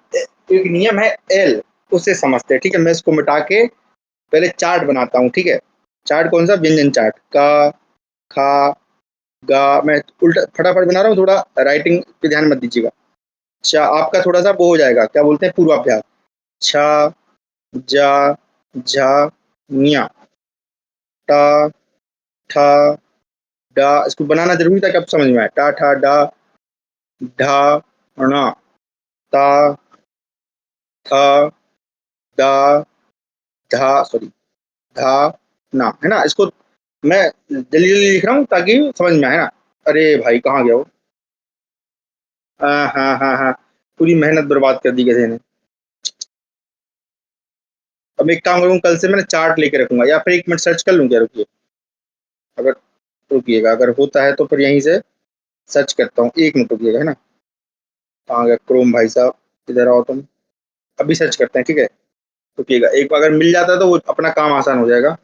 एक नियम है एल, उससे समझते हैं, ठीक है। मैं इसको मिटा के पहले चार्ट बनाता हूँ, ठीक है। चार्ट कौन सा, व्यंजन चार्ट, का खा गा, मैं उल्टा फटाफट बना रहा हूँ, थोड़ा राइटिंग पे ध्यान मत दीजिएगा। अच्छा, आपका थोड़ा सा वो हो जाएगा, क्या बोलते हैं, पूर्वाभ्यास। छ जा झा न्या टा ठा डा, इसको बनाना जरूरी था कि अब समझ में आए। टा ठा डा ढा णा ता था दा धा, सॉरी धा ना, है ना। इसको मैं जल्दी जल्दी लिख रहा हूँ ताकि समझ में आए ना। अरे भाई कहाँ गया वो, हाँ हाँ हाँ हाँ, पूरी मेहनत बर्बाद कर दी किसी ने। अब एक काम करूँ, कल से मैं चार्ट लेके रखूंगा, या फिर 1 मिनट सर्च कर लूँ क्या, रुकिए। अगर रुकिएगा, अगर होता है तो फिर यहीं से सर्च करता हूँ, 1 मिनट रुकिएगा, है ना। कहाँ गया क्रोम भाई साहब, इधर आओ तुम, अभी सर्च करते हैं, ठीक है। रुकिएगा, एक अगर मिल जाता है तो वो अपना काम आसान हो जाएगा।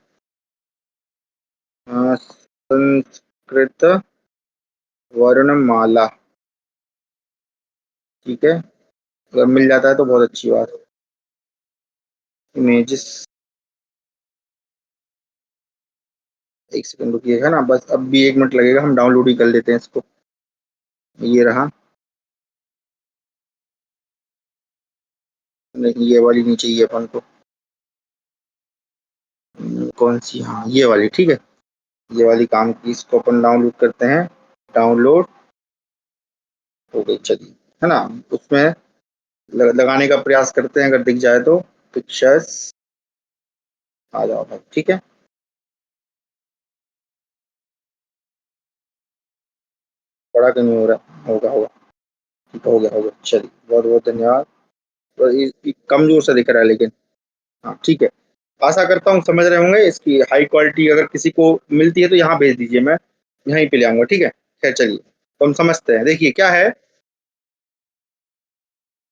संस्कृत वर्णमाला, ठीक है, अगर मिल जाता है तो बहुत अच्छी बात। इमेजेस, 1 सेकंड रुकिएगा ना, बस अब भी 1 मिनट लगेगा, हम डाउनलोड ही कर लेते हैं इसको। ये रहा, नहीं ये वाली नहीं चाहिए अपन को, कौन सी, हाँ ये वाली, ठीक है, ये वाली काम की, इसको अपन डाउनलोड करते हैं। डाउनलोड हो गई, चलिए, है ना। उसमें लगाने का प्रयास करते हैं, अगर दिख जाए तो। पिक्चर्स, आ जाओ भाई, ठीक है। बड़ा क्यों नहीं हो रहा, होगा होगा, ठीक है, हो गया हो गया, चलिए, बहुत बहुत धन्यवाद। तो ये कमजोर सा दिख रहा है लेकिन, हाँ ठीक है। आशा करता हूँ समझ रहे होंगे। इसकी हाई क्वालिटी अगर किसी को मिलती है तो यहाँ भेज दीजिए, मैं यहीं पे ले आऊंगा, ठीक है। खैर चलिए, तो हम समझते हैं, देखिए क्या है।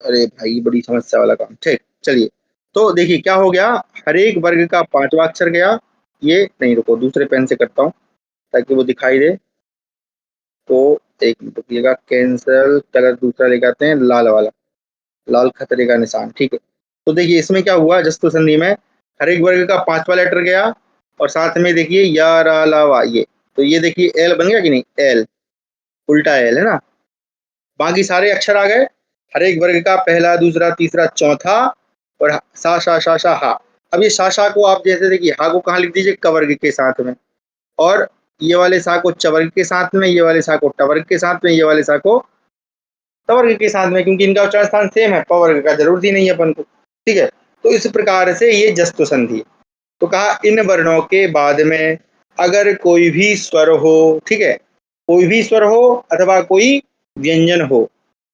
अरे भाई बड़ी समस्या वाला काम, ठीक, चलिए। तो देखिए क्या हो गया, हर एक वर्ग का पांचवा अक्षर गया। ये नहीं, रुको दूसरे पेन से करता हूँ ताकि वो दिखाई दे। तो 1 मिनट रुकिएगा, कैंसल कलर दूसरा लेके आते हैं, लाल वाला, लाल खतरे का निशान, ठीक है। तो देखिए इसमें क्या हुआ, जस्तु संधि में हर एक वर्ग का पांचवा लेटर गया और साथ में देखिए या रा ला वा, ये तो ये देखिए एल बन गया कि नहीं, एल, उल्टा एल, है ना। बाकी सारे अक्षर आ गए, हर एक वर्ग का पहला, दूसरा, तीसरा, चौथा, और सा शा शा शा हा। अब ये शा शा को आप जैसे देखिए, हा को कहाँ लिख दीजिए, कवर्ग के साथ में, और ये वाले सा को चवर्ग के साथ में, ये वाले सा को टवर्ग के साथ में, ये वाले सा को तवर्ग के साथ में, क्योंकि इनका उच्चारण स्थान सेम है, पवर्ग का जरूरत ही नहीं है अपन को, ठीक है। तो इस प्रकार से ये जस्तु संधि है। तो कहा इन वर्णों के बाद में अगर कोई भी स्वर हो, ठीक है, कोई भी स्वर हो अथवा कोई व्यंजन हो,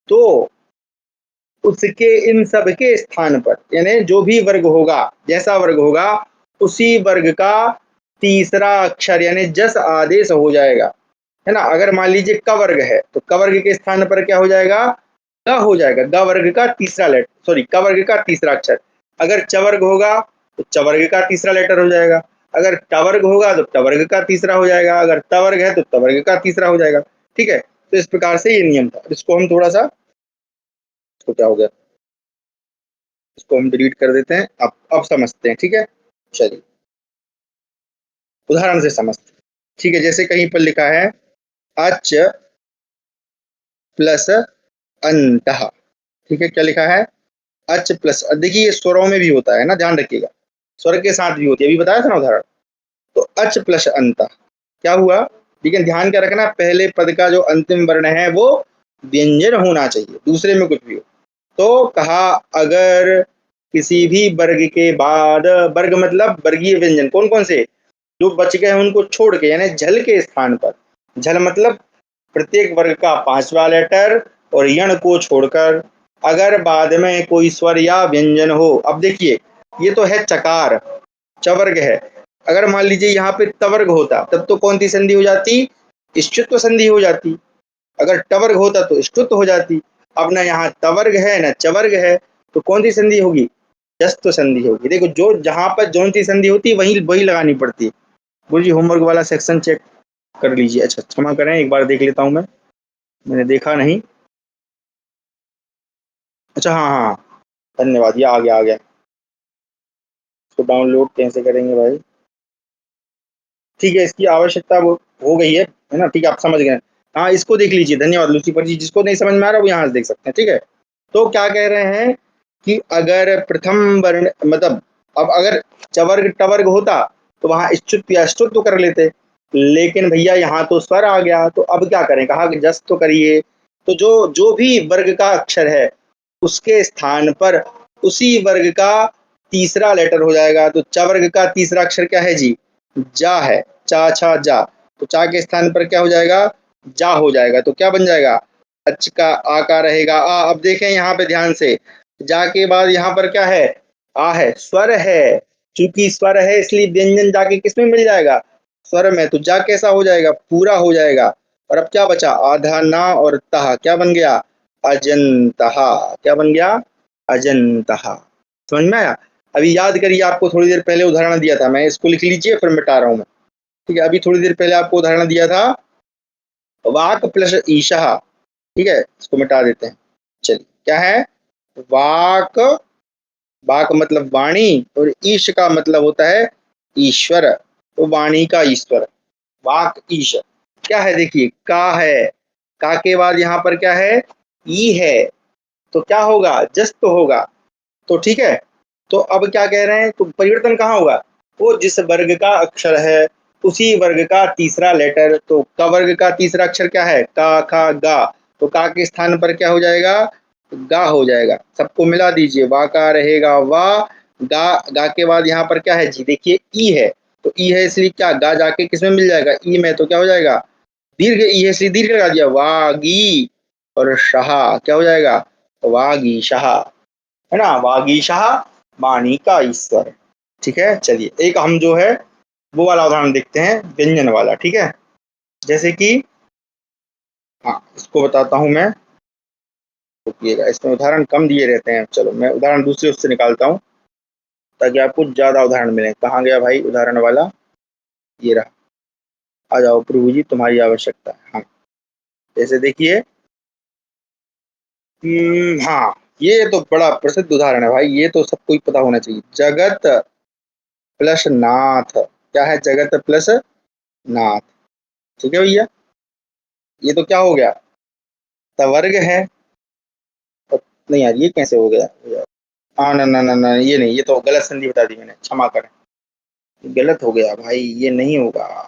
तो उसके इन सब के स्थान पर, यानी जो भी वर्ग होगा, जैसा वर्ग होगा, उसी वर्ग का तीसरा अक्षर यानी जस आदेश हो जाएगा, है ना। अगर मान लीजिए क वर्ग है तो क वर्ग के स्थान पर क्या हो जाएगा, ग हो जाएगा, ग वर्ग का तीसरा लेटर, सॉरी क वर्ग का तीसरा अक्षर। अगर च वर्ग होगा तो च वर्ग का तीसरा लेटर हो जाएगा। अगर ट वर्ग होगा तो ट वर्ग का तीसरा हो जाएगा। अगर त वर्ग है तो त वर्ग का तीसरा हो जाएगा, ठीक है। तो इस प्रकार से ये नियम था। इसको हम थोड़ा सा, इसको क्या हो गया, इसको हम डिलीट कर देते हैं। अब समझते हैं, ठीक है। चलिए उदाहरण से समझते हैं। ठीक है, जैसे कहीं पर लिखा है अच प्लस अंतः। ठीक है, क्या लिखा है? अच प्लस, देखिए ये स्वरों में भी होता है ना, ध्यान रखिएगा, स्वर के साथ भी होती है, अभी बताया था ना उदाहरण। तो अच प्लस अंतः क्या हुआ? लेकिन ध्यान क्या रखना, पहले पद का जो अंतिम वर्ण है वो व्यंजन होना चाहिए, दूसरे में कुछ भी हो। तो कहा अगर किसी भी वर्ग के बाद, वर्ग मतलब वर्गीय व्यंजन, कौन कौन से जो बच गए हैं उनको छोड़ के, यानी झल के स्थान पर, झल मतलब प्रत्येक वर्ग का पांचवा लेटर और यण को छोड़कर अगर बाद में कोई स्वर या व्यंजन हो। अब देखिए ये तो है चकार, चवर्ग है। अगर मान लीजिए यहाँ पे तवर्ग होता तब तो कौन सी संधि हो जाती? इष्टुत्व संधि हो जाती। अगर टवर्ग होता तो इष्टुत्व हो जाती। अब ना यहाँ तवर्ग है ना चवर्ग है, तो कौन सी संधि होगी? जस्त संधि होगी। देखो जो जहां पर जौन सी संधि होती है वही वही लगानी पड़ती है। गुरु जी होमवर्क वाला सेक्शन चेक कर लीजिए। अच्छा क्षमा करें, एक बार देख लेता हूँ मैंने देखा नहीं। अच्छा हाँ हाँ, धन्यवाद, ये आ गया आ गया। इसको डाउनलोड कैसे करेंगे भाई? ठीक है, इसकी आवश्यकता वो हो गई है ना? ठीक है, आप समझ गए। हाँ इसको देख लीजिए, धन्यवाद लूसीफर जी। जिसको नहीं समझ में आ रहा वो यहाँ से देख सकते हैं। ठीक है, तो क्या कह रहे हैं कि अगर प्रथम वर्ण मतलब, अब अगर चवर्ग टवर्ग होता तो वहां इच्छुत्व या अष्टुत्व कर लेते, लेकिन भैया यहाँ तो स्वर आ गया, तो अब क्या करें? कहा कि जस तो करिए। तो जो जो भी वर्ग का अक्षर है उसके स्थान पर उसी वर्ग का तीसरा लेटर हो जाएगा। तो च वर्ग का तीसरा अक्षर क्या है जी? जा है। चा छा जा, तो चा के स्थान पर क्या हो जाएगा? जा हो जाएगा। तो क्या बन जाएगा? अच का आ का रहेगा आ। अब देखें यहाँ पे ध्यान से, जा के बाद यहाँ पर क्या है? आ है, स्वर है। चूंकि स्वर है इसलिए व्यंजन जाके किसमें मिल जाएगा? स्वर में। तो जा कैसा हो जाएगा? पूरा हो जाएगा। और अब क्या बचा? आधा ना और तहा, क्या बन गया? अजंतहा। क्या बन गया? अजंतहा। समझ में आया? अभी याद करिए, आपको थोड़ी देर पहले उदाहरण दिया था मैं, इसको लिख लीजिए फिर मिटा रहा हूं मैं। ठीक है, अभी थोड़ी देर पहले आपको उदाहरण दिया था वाक प्लस ईशा। ठीक है, इसको मिटा देते हैं। चलिए क्या है? वाक, वाक मतलब वाणी, और ईश का मतलब होता है ईश्वर। तो वाणी का ईश्वर, वाक ईश। क्या है? देखिए का है, का के बाद यहाँ पर क्या है? ई है। तो क्या होगा? जस तो होगा। तो ठीक है, तो अब क्या कह रहे हैं? तो परिवर्तन कहाँ होगा? वो जिस वर्ग का अक्षर है उसी वर्ग का तीसरा लेटर। तो क वर्ग का तीसरा अक्षर क्या है? का खा गा। तो का के स्थान पर क्या हो जाएगा? गा हो जाएगा। सबको मिला दीजिए, वा का रहेगा वा। गा, गा के बाद यहाँ पर क्या है जी? देखिए ई है। तो ई है इसलिए क्या गा जाके किसमें मिल जाएगा? ई में। तो क्या हो जाएगा? दीर्घ ई है इसलिए दीर्घ लगा दिया, वागी। और शाह क्या हो जाएगा? वागी शाह, है ना? वागीशाह, वाणी का ईश्वर। ठीक है, चलिए एक हम जो है वो वाला उदाहरण देखते हैं, व्यंजन वाला। ठीक है, जैसे कि हाँ इसको बताता हूं मैं, रुकिएगा, इसमें उदाहरण कम दिए रहते हैं। चलो मैं उदाहरण दूसरे उससे निकालता हूँ ताकि आपको ज्यादा उदाहरण मिले। कहाँ गया भाई उदाहरण वाला? ये रहा। आ जाओ प्रभु जी, तुम्हारी आवश्यकता है। हाँ जैसे देखिए, हाँ ये तो बड़ा प्रसिद्ध उदाहरण है भाई, ये तो सबको ही पता होना चाहिए। जगत प्लस नाथ। क्या है? जगत प्लस नाथ। ठीक है भैया, ये तो क्या हो गया? तवर्ग है। नहीं यार, ये कैसे हो गया? हाँ ना ना ना ना, ये नहीं, ये तो गलत संधि बता दी मैंने, क्षमा करें, गलत हो गया भाई, ये नहीं होगा।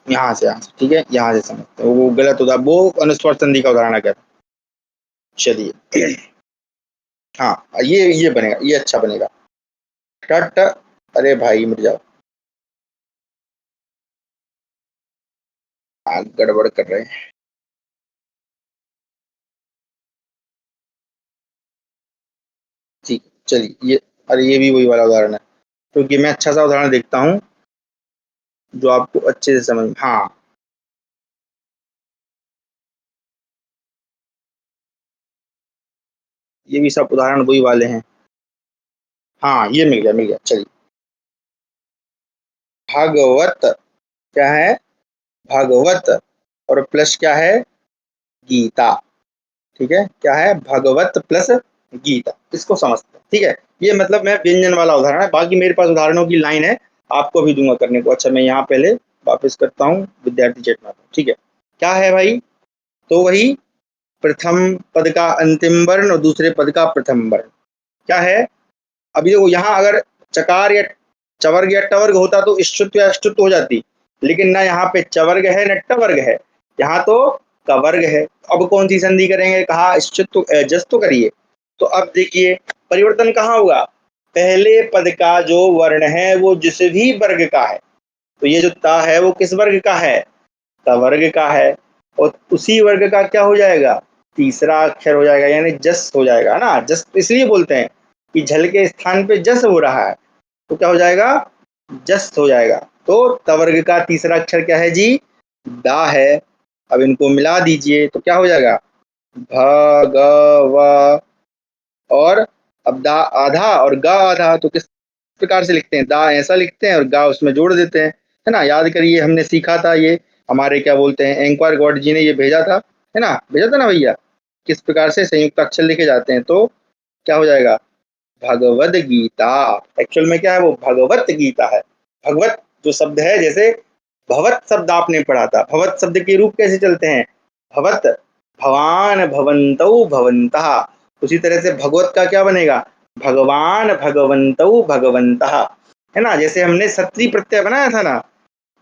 यहाँ से ठीक है, यहाँ से समझते हैं। वो गलत होता, वो अनुस्वर संधि का उदाहरण है क्या? चलिए हाँ, ये बनेगा, ये अच्छा बनेगा। टट, अरे भाई मिट जाओ, गड़बड़ कर रहे हैं। ठीक, चलिए ये, अरे ये भी वही वाला उदाहरण है, क्योंकि मैं अच्छा सा उदाहरण देखता हूँ जो आपको अच्छे से समझ। हाँ ये भी सब उदाहरण वही वाले हैं। हाँ ये मिल गया मिल गया। चलिए भागवत, क्या है? भागवत, और प्लस क्या है? गीता। ठीक है, क्या है? भागवत प्लस गीता, इसको समझते हैं। ठीक है, ये मतलब मैं व्यंजन वाला उदाहरण है, बाकी मेरे पास उदाहरणों की लाइन है, आपको भी दूंगा करने को। अच्छा, मैं यहाँ पहले वापस करता हूँ विद्यार्थी चैट में। ठीक है, क्या है भाई, तो वही प्रथम पद का अंतिम वर्ण और दूसरे पद का प्रथम वर्ण क्या है। अभी देखो यहाँ अगर चकार या चवर्ग या टवर्ग होता तो इष्टुत्व या अष्टुत्व हो जाती, लेकिन ना यहाँ पे चवर्ग है न टवर्ग है, यहाँ तो कवर्ग है। अब कौन सी संधि करेंगे, कहा इष्टुत्व जस तो करिए। तो अब देखिए परिवर्तन कहाँ होगा, पहले पद का जो वर्ण है वो जिस भी वर्ग का है, तो ये जो ता है वो किस वर्ग का है, तवर्ग का है, और उसी वर्ग का क्या हो जाएगा, तीसरा अक्षर हो जाएगा, यानी जस हो जाएगा ना। जस इसलिए बोलते हैं कि झल के स्थान पे जस हो रहा है, तो क्या हो जाएगा, जस हो जाएगा। तो तवर्ग का तीसरा अक्षर क्या है जी, दा है। अब इनको मिला दीजिए तो क्या हो जाएगा, भगव, और अब दा आधा और गा आधा, तो किस प्रकार से लिखते हैं, दा ऐसा लिखते हैं और गा उसमें जोड़ देते हैं, है ना। याद करिए हमने सीखा था, ये हमारे क्या बोलते हैं एंक्वायर गॉड जी ने ये भेजा था, है ना, भेजा था ना भैया, किस प्रकार से संयुक्त अक्षर लिखे जाते हैं। तो क्या हो जाएगा, भगवद गीता। एक्चुअल में क्या है, वो भगवत गीता है। भगवत जो शब्द है, जैसे भवत शब्द आपने पढ़ा था, भवत शब्द के रूप कैसे चलते हैं, भवत, भवान, भवन्तौ, भवन्तः। उसी तरह से भगवत का क्या बनेगा, भगवान, भगवन्तौ, भगवन्तः, है ना। जैसे हमने सत्री प्रत्यय बनाया था ना,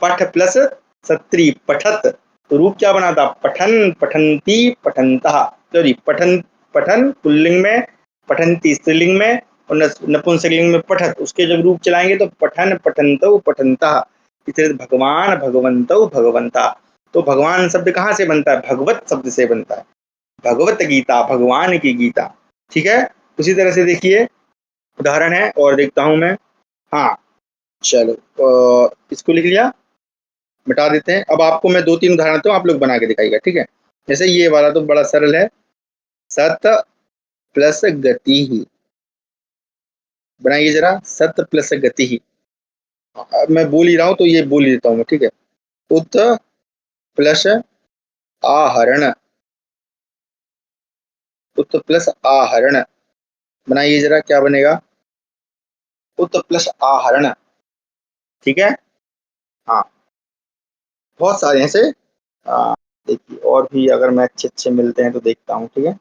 पठ प्लस सत्री पठत, तो रूप क्या बना था, पठन, पठन्ति, पठन्तः। सॉरी, पठन, पठन पुल्लिंग में, पठन्ति स्त्रीलिंग में, और नपुंसकलिंग में पठत, उसके जब रूप चलाएंगे तो पठन, पठन्तौ, पठन्तः। इस तरह भगवान, भगवन्तौ, भगवन्ता। तो भगवान शब्द कहाँ से बनता है, भगवत शब्द से बनता है, भगवत गीता, भगवान की गीता। ठीक है, उसी तरह से देखिए उदाहरण है और देखता हूं मैं। हाँ चलो, इसको लिख लिया, मिटा देते हैं। अब आपको मैं 2-3 उदाहरण देता हूँ, आप लोग बना के दिखाइएगा। ठीक है, जैसे ये वाला तो बड़ा सरल है, सत प्लस गति ही, बनाइए जरा, सत प्लस गति ही। मैं बोल ही रहा हूँ तो ये बोल ही देता हूँ मैं। ठीक है, उत प्लस आहरण, उत प्लस आहरण, बनाइए जरा, क्या बनेगा, उत प्लस आहरण। ठीक है, हाँ बहुत सारे हैं से। देखिए और भी अगर मैं अच्छे अच्छे मिलते हैं तो देखता हूँ। ठीक है,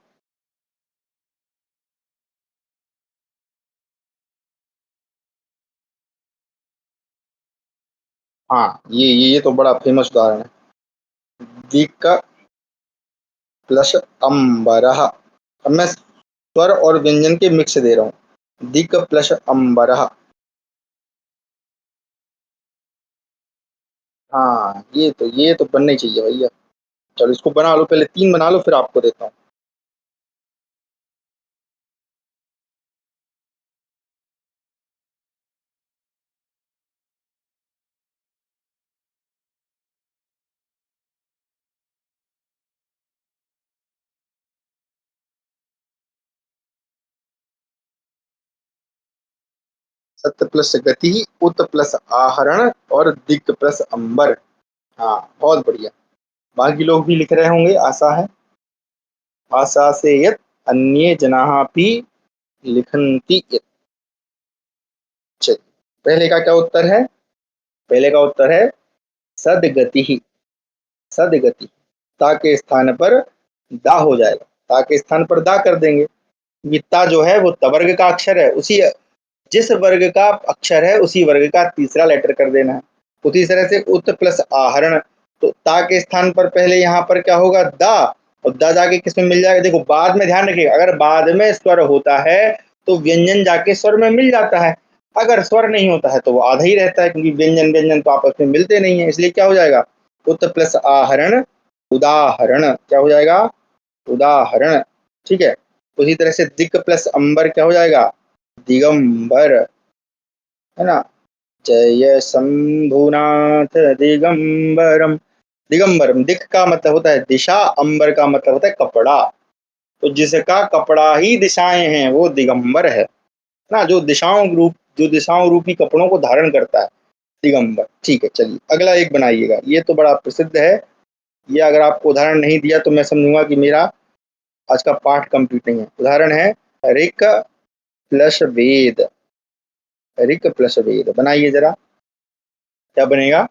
हाँ ये तो बड़ा फेमस उदाहरण है, दिक प्लस अम्बरः। अब मैं स्वर और व्यंजन के मिक्स दे रहा हूँ, दिक प्लस अम्बरः। हाँ ये तो बनना ही चाहिए भैया। चलो इसको बना लो, पहले 3 बना लो फिर आपको देता हूँ। सत्य प्लस गति, उत प्लस आहरण, और दिक प्लस अंबर। हाँ बहुत बढ़िया, बाकी लोग भी लिख रहे होंगे आशा है, आशा से यत अन्य जनाः भी लिखन्ति यत्। चलिए, पहले का क्या उत्तर है, पहले का उत्तर है सदगति ही, सदगति। ता के स्थान पर दा हो जाएगा, ता के स्थान पर दा कर देंगे। वित्ता जो है वो तवर्ग का अक्षर है, उसी जिस वर्ग का अक्षर है उसी वर्ग का तीसरा लेटर कर देना है। उसी तरह से उत प्लस आहरण, तो ता के स्थान पर पहले यहाँ पर क्या होगा, दा, और दा जाके किसमें मिल जाएगा, देखो बाद में ध्यान रखिएगा, अगर बाद में स्वर होता है तो व्यंजन जाके स्वर में मिल जाता है, अगर स्वर नहीं होता है तो वो आधा ही रहता है, क्योंकि व्यंजन व्यंजन तो आपस में मिलते नहीं है। इसलिए क्या हो जाएगा, उत प्लस आहरण उदाहरण, क्या हो जाएगा, उदाहरण। ठीक है, उसी तरह से दिक प्लस अंबर क्या हो जाएगा, दिगंबर, है ना। जय शंभुनाथ दिगंबरम, दिगंबरम, दिक का मतलब होता है दिशा, अंबर का मतलब होता है कपड़ा, तो जिसका कपड़ा ही दिशाएं हैं वो दिगंबर है ना, जो दिशाओं रूपी कपड़ों को धारण करता है, दिगंबर। ठीक है, चलिए अगला एक बनाइएगा, ये तो बड़ा प्रसिद्ध है, ये अगर आपको उदाहरण नहीं दिया तो मैं समझूंगा कि मेरा आज का पाठ कंप्लीट नहीं है। उदाहरण है, ऋक प्लस वेद, ऋक प्लस वेद बनाइए जरा, क्या बनेगा?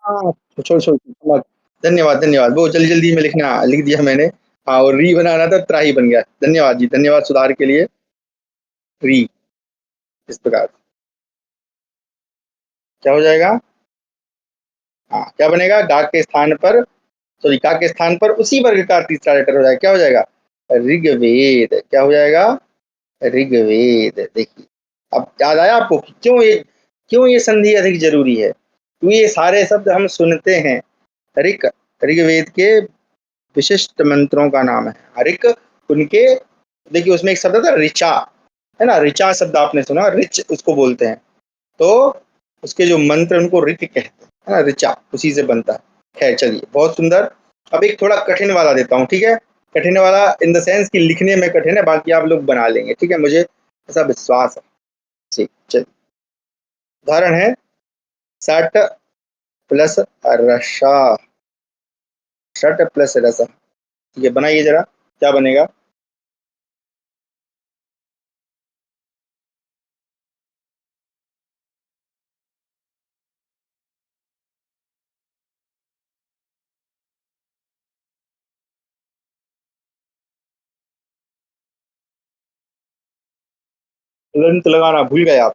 हाँ, छोड़ छोड़ छोड़, धन्यवाद धन्यवाद, वो जल्दी जल्दी में लिखना लिख दिया मैंने। हाँ, और री बनाना था, त्राही बन गया। धन्यवाद जी, धन्यवाद सुधार के लिए। री, इस प्रकार क्या हो जाएगा? हाँ, क्या बनेगा? गा के स्थान पर, सॉरी, का के स्थान पर उसी वर्ग का तीसरा लेटर हो जाएगा, क्या हो जाएगा? ऋग्वेद। क्या हो जाएगा? ऋग्वेद। देखिए, अब याद आया आपको कि क्यों ये संधि अधिक जरूरी है? क्योंकि ये सारे शब्द हम सुनते हैं। ऋक, ऋग्वेद के विशिष्ट मंत्रों का नाम है। ऋक उनके, देखिए उसमें एक शब्द था ऋचा, है ना? ऋचा शब्द आपने सुना, रिच उसको बोलते हैं। तो उसके जो मंत्र उनको ऋक कहते हैं, है ना? ऋचा उसी से बनता है। खैर चलिए, बहुत सुंदर। अब एक थोड़ा कठिन वाला देता हूँ, ठीक है? कठिन वाला इन द सेंस कि लिखने में कठिन है, बाकी आप लोग बना लेंगे, ठीक है? मुझे ऐसा विश्वास है। ठीक, चलिए। उदाहरण है, सट प्लस रसा, सट प्लस रसा। ठीक है, बनाइए जरा, क्या बनेगा? तुरंत लगाना भूल गए आप।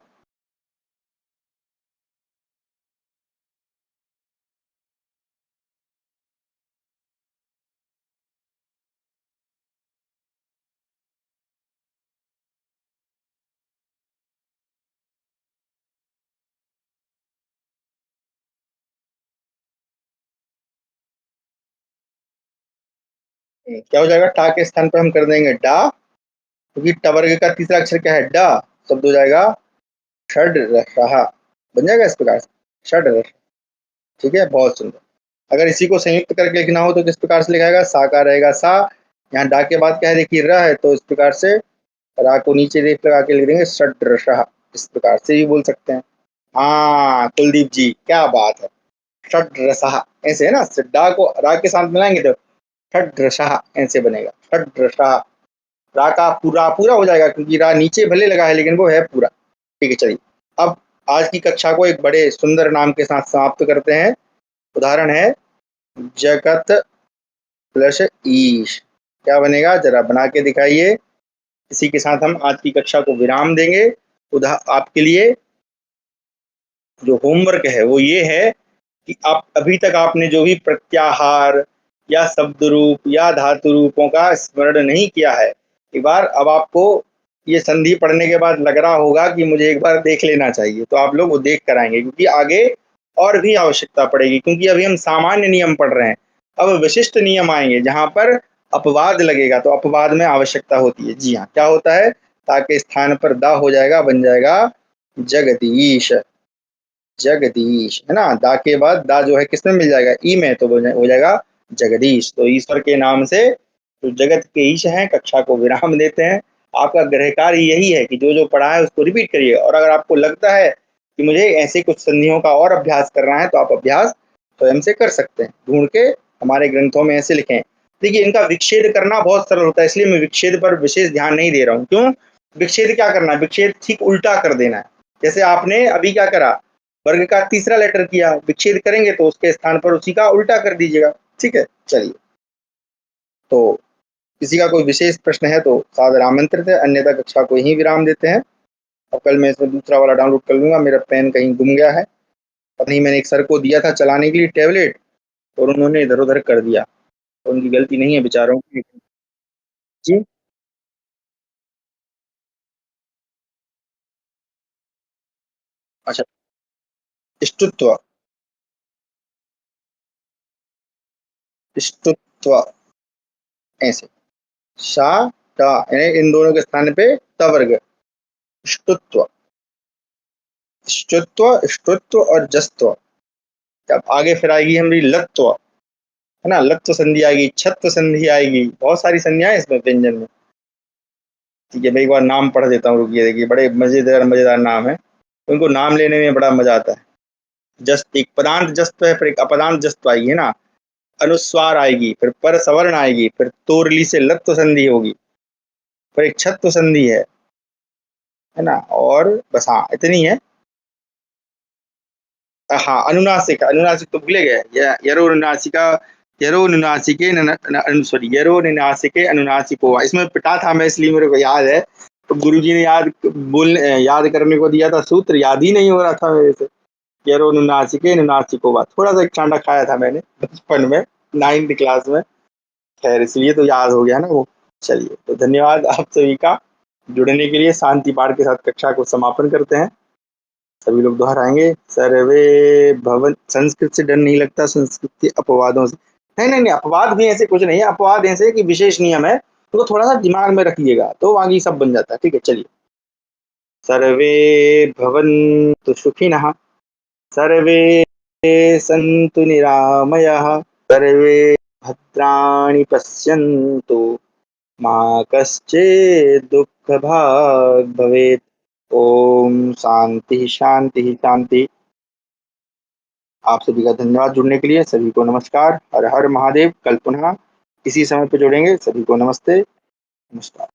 क्या हो जाएगा? टा के स्थान पर हम कर देंगे डा, क्योंकि ट वर्ग का तीसरा अक्षर क्या है? डा। शब्द हो जाएगा षड रसा, बन जाएगा इस प्रकार से, षड रस। ठीक है, बहुत सुंदर। अगर इसी को संयुक्त करके लिखना हो तो किस प्रकार से लिखाएगा? सा का रहेगा सा, यहाँ डा के बाद क्या है देखिए? र है, तो इस प्रकार से रा को नीचे रेख लगा के लिख देंगे षड रसा, इस प्रकार से भी बोल सकते हैं। हाँ कुलदीप जी, क्या बात है! षड रसा ऐसे है ना, डा को रा के साथ मिलाएंगे तो षड रसा ऐसे बनेगा, षड रसा। रा का पूरा पूरा हो जाएगा, क्योंकि रा नीचे भले लगा है लेकिन वो है पूरा। ठीक है, चलिए। अब आज की कक्षा को एक बड़े सुंदर नाम के साथ समाप्त करते हैं। उदाहरण है, जगत प्लस ईश। क्या बनेगा? जरा बना के दिखाइए। इसी के साथ हम आज की कक्षा को विराम देंगे। आपके लिए जो होमवर्क है वो ये है कि आप अभी तक आपने जो भी प्रत्याहार या शब्द रूप या धातु रूपों का स्मरण नहीं किया है, एक बार अब आपको ये संधि पढ़ने के बाद लग रहा होगा कि मुझे एक बार देख लेना चाहिए, तो आप लोग वो देख कर आएंगे, क्योंकि आगे और भी आवश्यकता पड़ेगी। क्योंकि अभी हम सामान्य नियम पढ़ रहे हैं, अब विशिष्ट नियम आएंगे जहां पर अपवाद लगेगा, तो अपवाद में आवश्यकता होती है। जी हाँ, क्या होता है? ताके स्थान पर दा हो जाएगा, बन जाएगा जगदीश। जगदीश, है ना? दा के बाद दा जो है किसमें मिल जाएगा? ई में, तो हो जाएगा जगदीश। तो ईश्वर के नाम से जो जगत के ईश हैं, कक्षा को विराम देते हैं। आपका गृह कार्य यही है कि जो जो पढ़ा है उसको रिपीट करिए, और अगर आपको लगता है कि मुझे ऐसे कुछ संधियों का और अभ्यास करना है, तो आप अभ्यास स्वयं से कर सकते हैं, ढूंढ के हमारे ग्रंथों में ऐसे लिखें। देखिए, इनका विच्छेद करना बहुत सरल होता है, इसलिए मैं विच्छेद पर विशेष ध्यान नहीं दे रहा हूँ। क्यों? विच्छेद क्या करना है? विच्छेद ठीक उल्टा कर देना है। जैसे आपने अभी क्या करा, वर्ग का तीसरा लेटर किया, विच्छेद करेंगे तो उसके स्थान पर उसी का उल्टा कर दीजिएगा। ठीक है, चलिए। तो किसी का कोई विशेष प्रश्न है तो सादर आमंत्रित है, अन्यथा कक्षा को यहीं विराम देते हैं। और कल मैं इसमें दूसरा वाला डाउनलोड कर लूंगा। मेरा पेन कहीं गुम गया है, पता नहीं, मैंने एक सर को दिया था चलाने के लिए टैबलेट, और उन्होंने इधर उधर कर दिया, तो उनकी गलती नहीं है बेचारों की। जी, अच्छा, स्तुत्व, स्तुत्व ऐसे, शा टा, यानी इन दोनों के स्थान पे तवर्ग, स्तुत्व, स्तुत्व, स्तुत्व और जस्तव। अब आगे फिर आएगी हमारी लत्व, है ना? लत्व संधि आएगी, छत्व संधि आएगी, बहुत सारी संधियां हैं इसमें व्यंजन में। ठीक है, मैं एक बार नाम पढ़ देता हूँ, रुकिए देखिए, बड़े मज़ेदार मज़ेदार नाम है। उनको नाम लेने में बड़ा मज़ा आता है। जस्ट एक पदांत जस्त है, फिर एक अपदांत जस्त आएगी, है ना? अनुस्वार आएगी, फिर पर सवर्ण आएगी, फिर तोरली से लत्व संधि होगी, फिर एक छत्व संधि है ना? और बस हाँ, इतनी है। हाँ, अनुनासिक, अनुनासिक तो भूले गए। यरोनुनासिका, यरोनुनासिके सॉरी, यरोनुनासिके अनुनासिको। इसमें पिटा था मैं, इसलिए मेरे को याद है। तो गुरुजी ने याद करने को दिया था, सूत्र याद ही नहीं हो रहा था मेरे से। यरोनुनासिके अनुनासिको, थोड़ा सा एक चांडा खाया था मैंने बचपन में, 9th क्लास में। खैर, इसलिए तो याद हो गया ना वो। चलिए, तो धन्यवाद आप सभी का जुड़ने के लिए। शांति पाठ के साथ कक्षा को समापन करते हैं। सभी लोग दोहराएंगे, सर्वे भवन। संस्कृत से डर नहीं लगता, संस्कृत के अपवादों से। नहीं नहीं नहीं, अपवाद भी ऐसे कुछ नहीं है। अपवाद ऐसे कि विशेष नियम है, तो थोड़ा सा दिमाग में रखिएगा, तो बाकी सब बन जाता है। ठीक है, चलिए। सर्वे भवन्तु सुखिनः, सर्वे सन्तु निरामयाः, सर्वे भद्राणि पश्यन्तु, मा कश्चित् दुःखभाग् भवेत्। ओम शांति शांति शांति। आप सभी का धन्यवाद जुड़ने के लिए। सभी को नमस्कार। हर हर महादेव। कल पुनः इसी समय पे जुड़ेंगे। सभी को नमस्ते, नमस्कार।